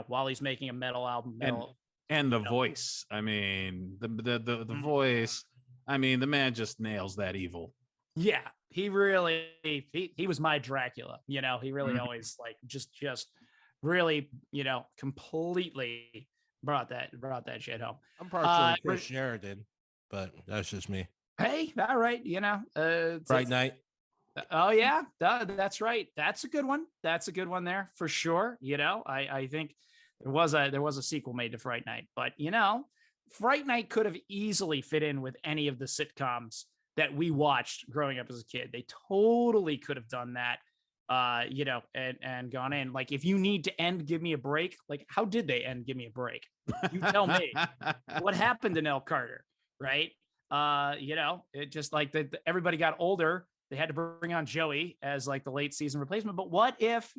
while he's making a metal album. And the voice. I mean, the voice. I mean, the man just nails that evil. Yeah. He really, he was my Dracula, he really always just really, completely brought that shit home. I'm partially Chris Sheridan, but that's just me. Hey, all right, Fright Night. Oh yeah, that's right. That's a good one. That's a good one there for sure. I think there was a sequel made to Fright Night, but Fright Night could have easily fit in with any of the sitcoms that we watched growing up as a kid. They totally could have done that. And gone in. Like, if you need to end Give Me a Break, like, how did they end Give Me a Break? You tell me. What happened to Nell Carter, right? It just like everybody got older. They had to bring on Joey as like the late season replacement. But what if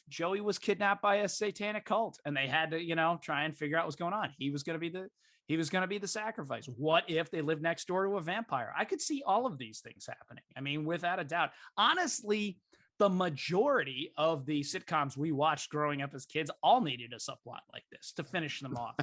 Joey was kidnapped by a satanic cult and they had to, try and figure out what's going on? He was going to be the sacrifice. What if they lived next door to a vampire? I could see all of these things happening. I mean, without a doubt. Honestly, the majority of the sitcoms we watched growing up as kids all needed a subplot like this to finish them off.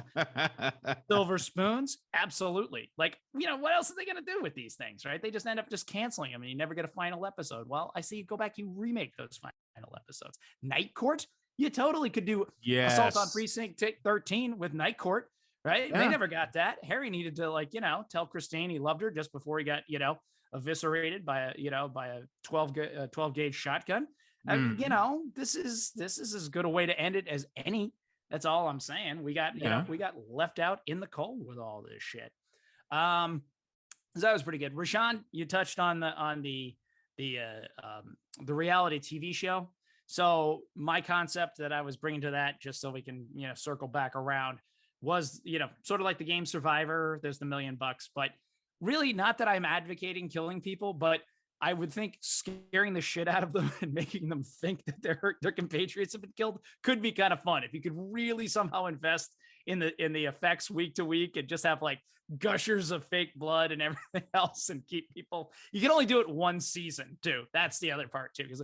Silver Spoons, absolutely. Like, what else are they going to do with these things, right? They just end up just canceling them and you never get a final episode. Well, I see you go back, you remake those final episodes. Night Court, you totally could do Assault on Precinct 13 with Night Court. Right. Yeah. They never got that. Harry needed to tell Christine he loved her just before he got, eviscerated by a 12 gauge shotgun. This is as good a way to end it as any. That's all I'm saying. We got, we got left out in the cold with all this shit. So that was pretty good. RaShaun, you touched on the reality TV show. So my concept that I was bringing to that, just so we can, circle back around, was, sort of like the game Survivor. There's the $1 million, but really not that I'm advocating killing people, but I would think scaring the shit out of them and making them think that their compatriots have been killed could be kind of fun. If you could really somehow invest in the effects week to week and just have like gushers of fake blood and everything else and keep people, you can only do it one season too. That's the other part too. Because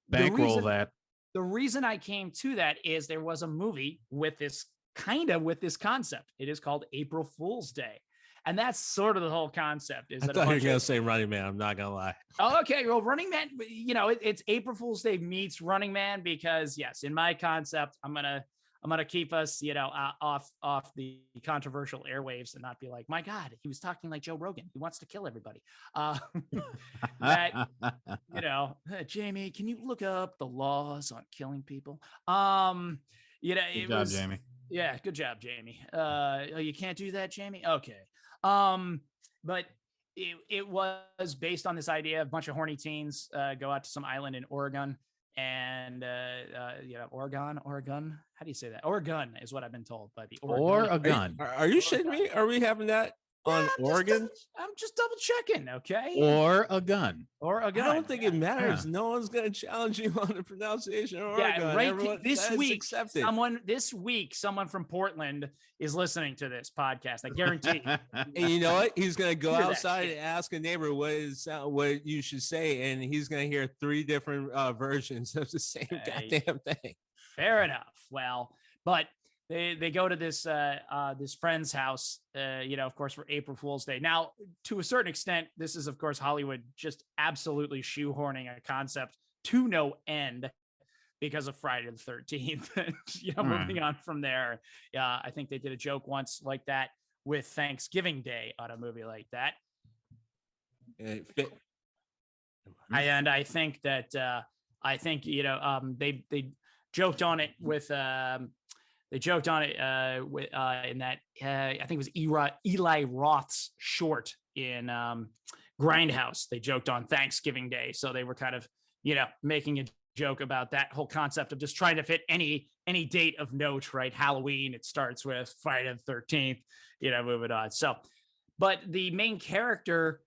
bankroll that. The reason I came to that is there was a movie with this concept. It is called April Fool's Day. And that's sort of the whole concept. I thought you were going to say Running Man. I'm not going to lie. Oh, okay. Well, Running Man, it's April Fool's Day meets Running Man because yes, in my concept, I'm going to keep us, off the controversial airwaves and not be like, my God, he was talking like Joe Rogan. He wants to kill everybody. Jamie, can you look up the laws on killing people? Good job, Jamie. Yeah, good job, Jamie. You can't do that, Jamie? Okay. But it was based on this idea of a bunch of horny teens go out to some island in Oregon and Oregon. How do you say that? Oregon is what I've been told by the Oregon. Are you shitting me? Are we having that on Oregon? I'm just double checking. Okay. Or a gun. I don't think it matters. Yeah. No one's going to challenge you on the pronunciation of Oregon. Yeah, right. This week, someone from Portland is listening to this podcast. I guarantee. And you know what? He's going to go outside and ask a neighbor what you should say, and he's going to hear 3 different versions of the same goddamn thing. Fair enough. Well, but they go to this friend's house, of course, for April Fool's Day. Now, to a certain extent, this is, of course, Hollywood just absolutely shoehorning a concept to no end because of Friday the 13th. Moving on from there. I think they did a joke once like that with Thanksgiving Day on a movie like that. And I think that they joked on it with in that I think it was Eli Roth's short in Grindhouse. They joked on Thanksgiving Day, so they were kind of, making a joke about that whole concept of just trying to fit any date of note, right? Halloween, it starts with Friday the 13th, moving on. So, but the main character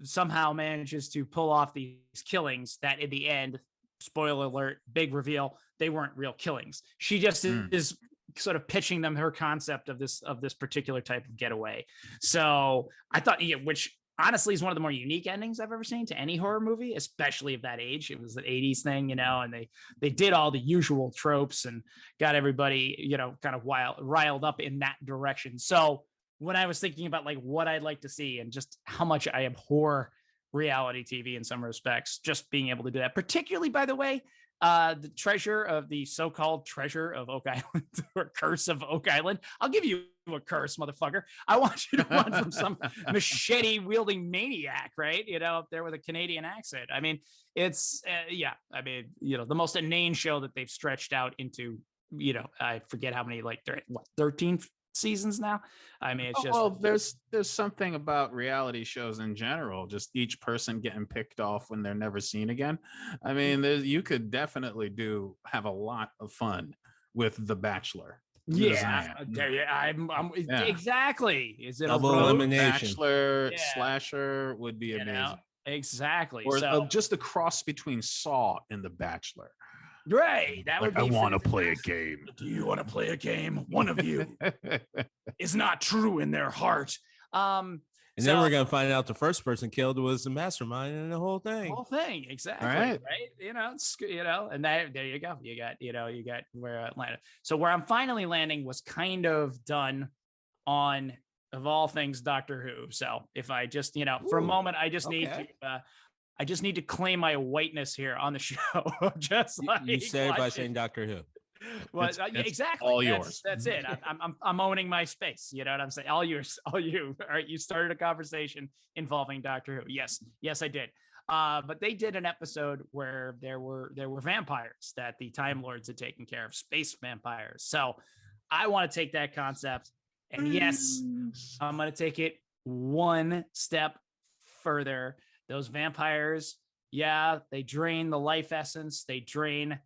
somehow manages to pull off these killings that in the end, spoiler alert, big reveal, they weren't real killings. She just is sort of pitching them her concept of this particular type of getaway. So I thought, which honestly is one of the more unique endings I've ever seen to any horror movie, especially of that age. It was the 80s thing, and they did all the usual tropes and got everybody, kind of riled up in that direction. So when I was thinking about like what I'd like to see and just how much I abhor reality TV in some respects, just being able to do that, particularly, by the way, the so-called treasure of Oak Island or curse of Oak Island. I'll give you a curse, motherfucker. I want you to run from some machete wielding maniac, right? Up there with a Canadian accent. I mean, it's the most inane show that they've stretched out into, I forget how many, like 13 seasons now. I mean, it's just there's something about reality shows in general, just each person getting picked off when they're never seen again. I mean, you could definitely have a lot of fun with The Bachelor. Exactly. Is it double elimination? Bachelor slasher would be amazing. Exactly. Or just a cross between Saw and The Bachelor. Right. That would be. I want to play a game. Do you want to play a game? One of you is not true in their heart. And then we're gonna find out the first person killed was the mastermind and the whole thing. Exactly. Right. And there you go. You got where it landed. So where I'm finally landing was kind of done on, of all things, Doctor Who. So if I just, for a moment, I just need to. I just need to claim my whiteness here on the show. Just like you said by saying Doctor Who. Well, exactly. All yours. That's it. I'm owning my space. You know what I'm saying? All yours. All you. All right. You started a conversation involving Doctor Who. Yes, I did. But they did an episode where there were vampires that the Time Lords had taken care of, space vampires. So I want to take that concept, and yes, I'm going to take it one step further. Those vampires, they drain the life essence. They drain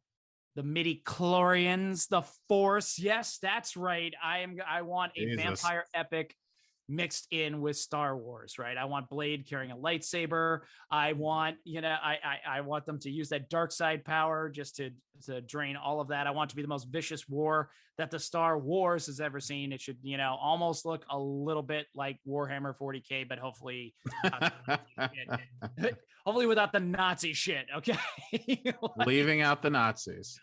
the midi-chlorians, the Force. Yes, that's right. I want a vampire epic mixed in with Star Wars, right? I want Blade carrying a lightsaber. I want, I want them to use that dark side power just to drain all of that. I want it to be the most vicious war that the Star Wars has ever seen. It should, almost look a little bit like Warhammer 40K, but hopefully, hopefully without the Nazi shit. Okay. Leaving out the Nazis.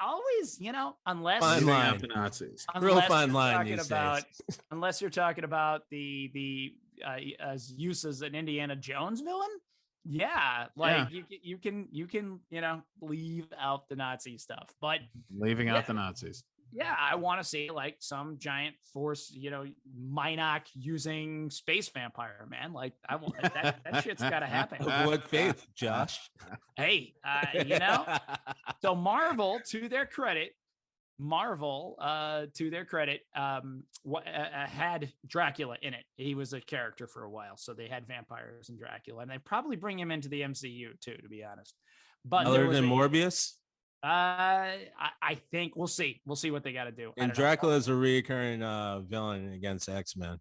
Always, unless leaving out the Nazis. Real fine line. Unless you're talking about the use as an Indiana Jones villain. You can leave out the Nazi stuff, but leaving out the Nazis. I want to see like some giant Force, Minoc using space vampire, man. Like I want that shit's got to happen. What faith, Josh? Hey, so Marvel, to their credit, had Dracula in it. He was a character for a while, so they had vampires and Dracula, and they probably bring him into the MCU too, to be honest. But other than Morbius, I think we'll see what they got to do. And Dracula is a recurring villain against X-Men.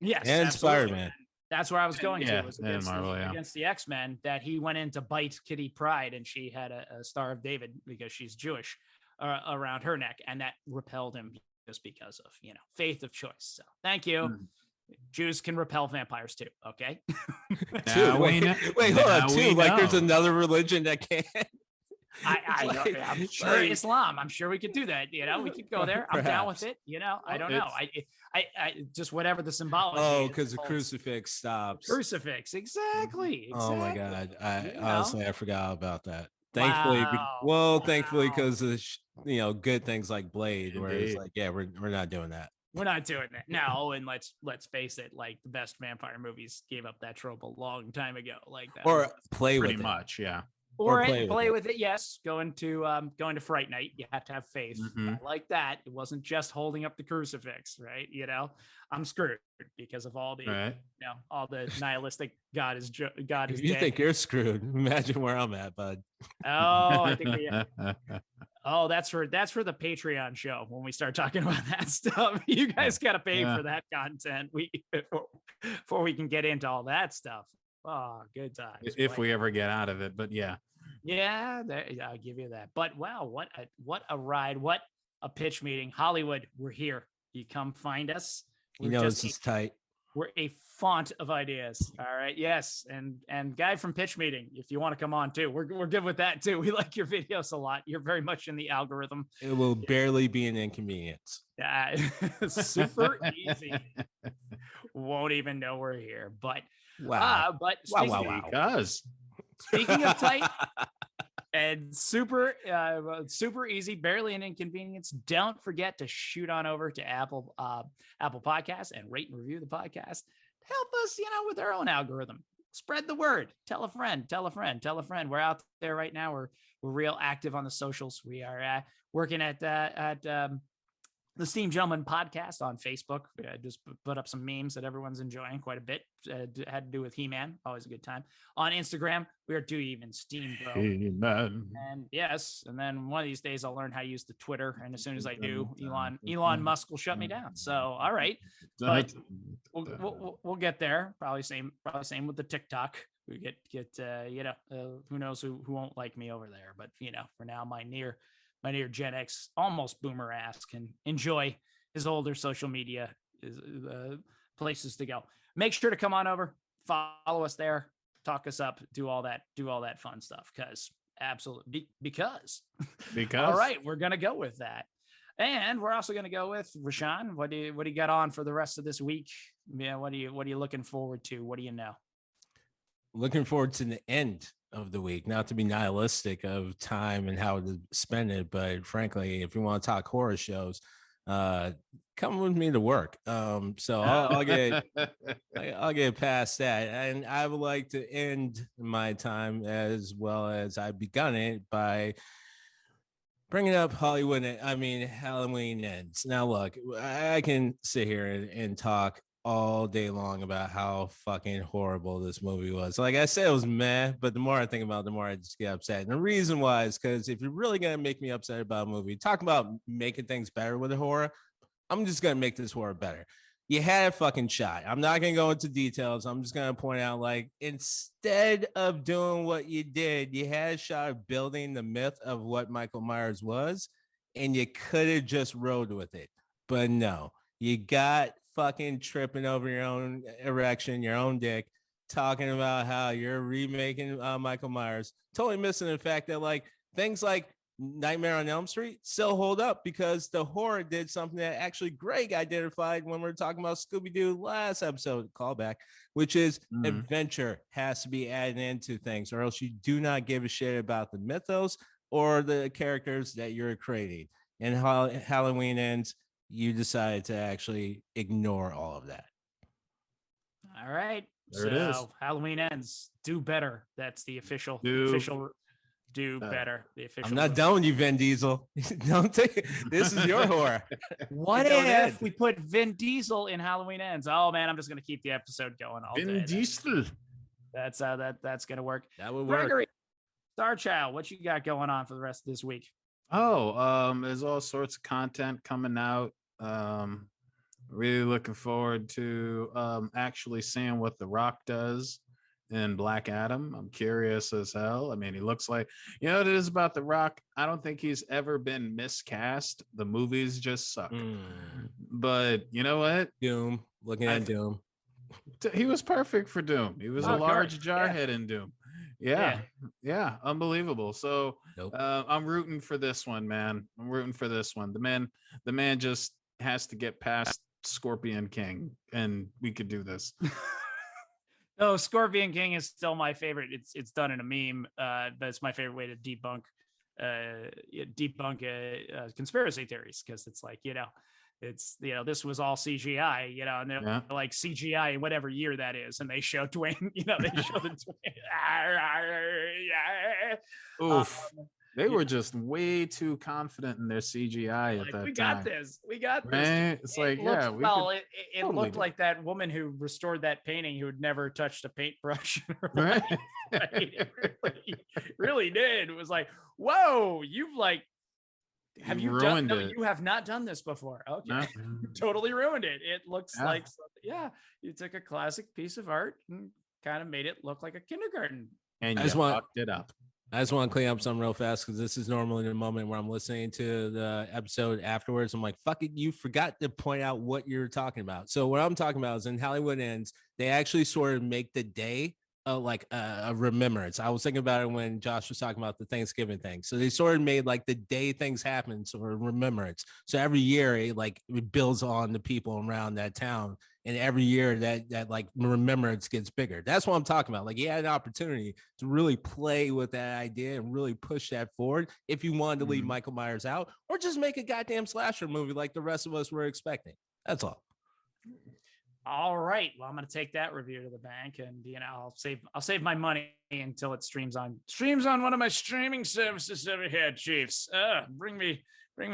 Yes, and Spider-Man. That's where I was going to. Was Marvel, against the X-Men, that he went in to bite Kitty Pryde, and she had a Star of David because she's Jewish around her neck, and that repelled him just because of faith of choice. So thank you. Jews can repel vampires too. Okay. Wait, hold on. Too like there's another religion that can. I'm sure Islam. I'm sure we could do that. We could go there. I'm down with it. I don't know. I just whatever the symbology. Oh, because the crucifix stops. Crucifix, exactly. Oh my God! Honestly, I forgot about that. Thankfully, thankfully, because of good things like Blade, where it's like, we're not doing that. We're not doing that. No, and let's face it, like the best vampire movies gave up that trope a long time ago. Like that, or play pretty with much, or play play with with it. Yes, going to Fright Night, you have to have faith. Mhm. I like that. It wasn't just holding up the crucifix, right? You know, I'm screwed because of all the Right. all the nihilistic God is God is If you dead. think you're screwed, imagine where I'm at, bud. Oh, I think we. Oh, that's for the Patreon show when we start talking about that stuff. You guys got to pay Yeah. for that content. Before we can get into all that stuff. Oh, good times. If we ever get out of it, but yeah. Yeah, I'll give you that. But wow, what a ride! What a pitch meeting! Hollywood, we're here. You come find us. You know, this is tight. We're a font of ideas. All right. Yes. And guy from pitch meeting, if you want to come on too, we're good with that too. We like your videos a lot. You're very much in the algorithm. It will barely be an inconvenience. Super easy. Won't even know we're here. But Wow. but Wow. Because speaking of tight and super easy, barely an inconvenience, don't forget to shoot on over to Apple Podcasts and rate and review the podcast. Help us, with our own algorithm. Spread the word. Tell a friend. We're out there right now. We're real active on the socials. We are working at the Steam Gentleman podcast on Facebook. Just put up some memes that everyone's enjoying quite a bit. Had to do with He-Man. Always a good time. On Instagram, we are Do Even Steam Bro. He-Man. And yes, and then one of these days I'll learn how to use the Twitter. And as soon as I do, Elon Musk will shut me down. So all right, but we'll get there. Probably same with the TikTok. We get who knows who won't like me over there. But for now, my near Gen X, almost boomer ass can enjoy his older social media places to go. Make sure to come on over, follow us there, talk us up, do all that fun stuff. Because all right, we're gonna go with that, and we're also gonna go with RaShaun. What do you got on for the rest of this week? Yeah, what are you looking forward to? What do you know? Looking forward to the end of the week, not to be nihilistic of time and how to spend it, but frankly, if you want to talk horror shows, come with me to work. So I'll get past that, and I would like to end my time as well as I begun it by bringing up Halloween Ends. Now, look, I can sit here and talk all day long about how fucking horrible this movie was. Like I said, it was meh, but the more I think about it, the more I just get upset. And the reason why is because if you're really gonna make me upset about a movie, talk about making things better with a horror, I'm just gonna make this horror better. You had a fucking shot. I'm not gonna go into details. I'm just gonna point out, like, instead of doing what you did, you had a shot of building the myth of what Michael Myers was, and you could have just rode with it. But no, you got fucking tripping over your own erection, your own dick, talking about how you're remaking Michael Myers, totally missing the fact that like things like Nightmare on Elm Street still hold up because the horror did something that actually Greg identified when we were talking about Scooby-Doo last episode, callback, which is adventure has to be added into things, or else you do not give a shit about the mythos or the characters that you're creating. And how Halloween Ends, you decided to actually ignore all of that. All right. There it is. Halloween Ends. Do better. That's the official do better. The official. I'm not done with you, Vin Diesel. Don't take it. This is your horror. What if we put Vin Diesel in Halloween Ends? Oh man, I'm just gonna keep the episode going all day. Vin Diesel. That's how that's gonna work. That would work. Gregory, Star Child, what you got going on for the rest of this week? There's all sorts of content coming out. Really looking forward to actually seeing what The Rock does in Black Adam. I'm curious as hell. I mean, he looks like, what it is about The Rock. I don't think he's ever been miscast. The movies just suck. But you know what? Doom. Looking at Doom. He was perfect for Doom. He was a large jarhead in Doom. Yeah, unbelievable. So I'm rooting for this one, man. I'm rooting for this one. The man just has to get past Scorpion King, and we could do this. Oh, Scorpion King is still my favorite. It's done in a meme, but it's my favorite way to debunk conspiracy theories, because it's like, it's this was all CGI, and they're like CGI in whatever year that is, and they show Dwayne, they show the Dwayne. Oof. They were just way too confident in their CGI at like, that we time. got this. We got this. Right? It's like, yeah, we well, could it totally looked do like that woman who restored that painting who had never touched a paintbrush in her right. life. Right? It really did. It was like, whoa, you've like, have you done? ruined No, it? you have not done this before. Okay, No. you totally ruined it. It looks Yeah. like, yeah, you took a classic piece of art and kind of made it look like a kindergarten. And I you just want- fucked it up. I just want to clean up something real fast because this is normally the moment where I'm listening to the episode afterwards. I'm like, fuck it, you forgot to point out what you're talking about. So what I'm talking about is in Hollywood Ends, they actually sort of make the day like a remembrance. I was thinking about it when Josh was talking about the Thanksgiving thing. So they sort of made like the day things happen, so a remembrance. So every year it builds on the people around that town. And every year that like remembrance gets bigger. That's what I'm talking about. Like he had an opportunity to really play with that idea and really push that forward if you wanted to leave Michael Myers out or just make a goddamn slasher movie like the rest of us were expecting. That's all. All right. Well, I'm going to take that review to the bank, and I'll save my money until it streams on one of my streaming services over here, Chiefs. Bring me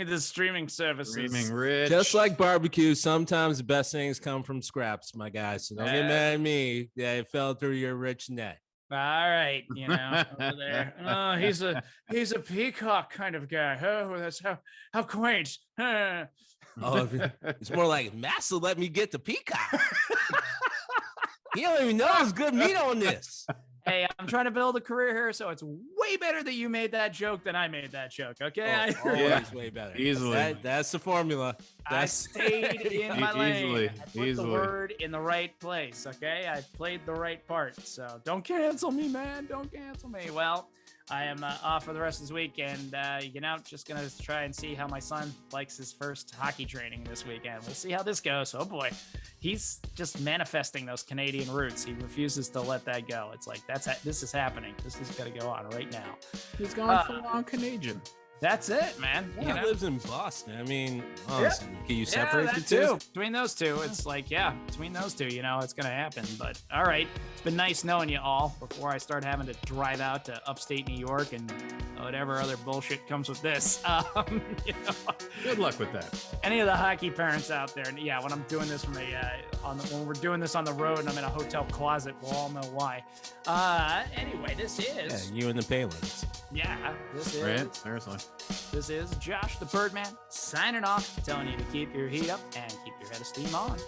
the streaming services. Streaming rich. Just like barbecue, sometimes the best things come from scraps, my guys. So don't get mad at me. Yeah, it fell through your rich net. All right, over there. Oh, he's a peacock kind of guy. Oh, that's how quaint. Oh, it's more like Massa let me get the peacock. You don't even know there's good meat on this. Hey, I'm trying to build a career here, so it's way better that you made that joke than I made that joke. Okay, Always way better. Easily. That's the formula. I stayed in my lane. I put Easily. the word in the right place. Okay, I played the right part. So don't cancel me, man. Don't cancel me. Well, I am off for the rest of this week, and just gonna try and see how my son likes his first hockey training this weekend. We'll see how this goes. Oh boy, he's just manifesting those Canadian roots. He refuses to let that go. It's like this is happening. This is gonna go on right now. He's going full on Canadian. That's it, man. He lives in Boston. I mean, honestly, can you separate the that two? too. Between those two, it's like, between those two, it's going to happen. But all right, it's been nice knowing you all before I start having to drive out to upstate New York and whatever other bullshit comes with this. Good luck with that. Any of the hockey parents out there, and when I'm doing this when we're doing this on the road and I'm in a hotel closet, we'll all know why. Anyway, this is you and the Palins. This is Right? Seriously. This is Josh the Birdman signing off, telling you to keep your heat up and keep your head of steam on.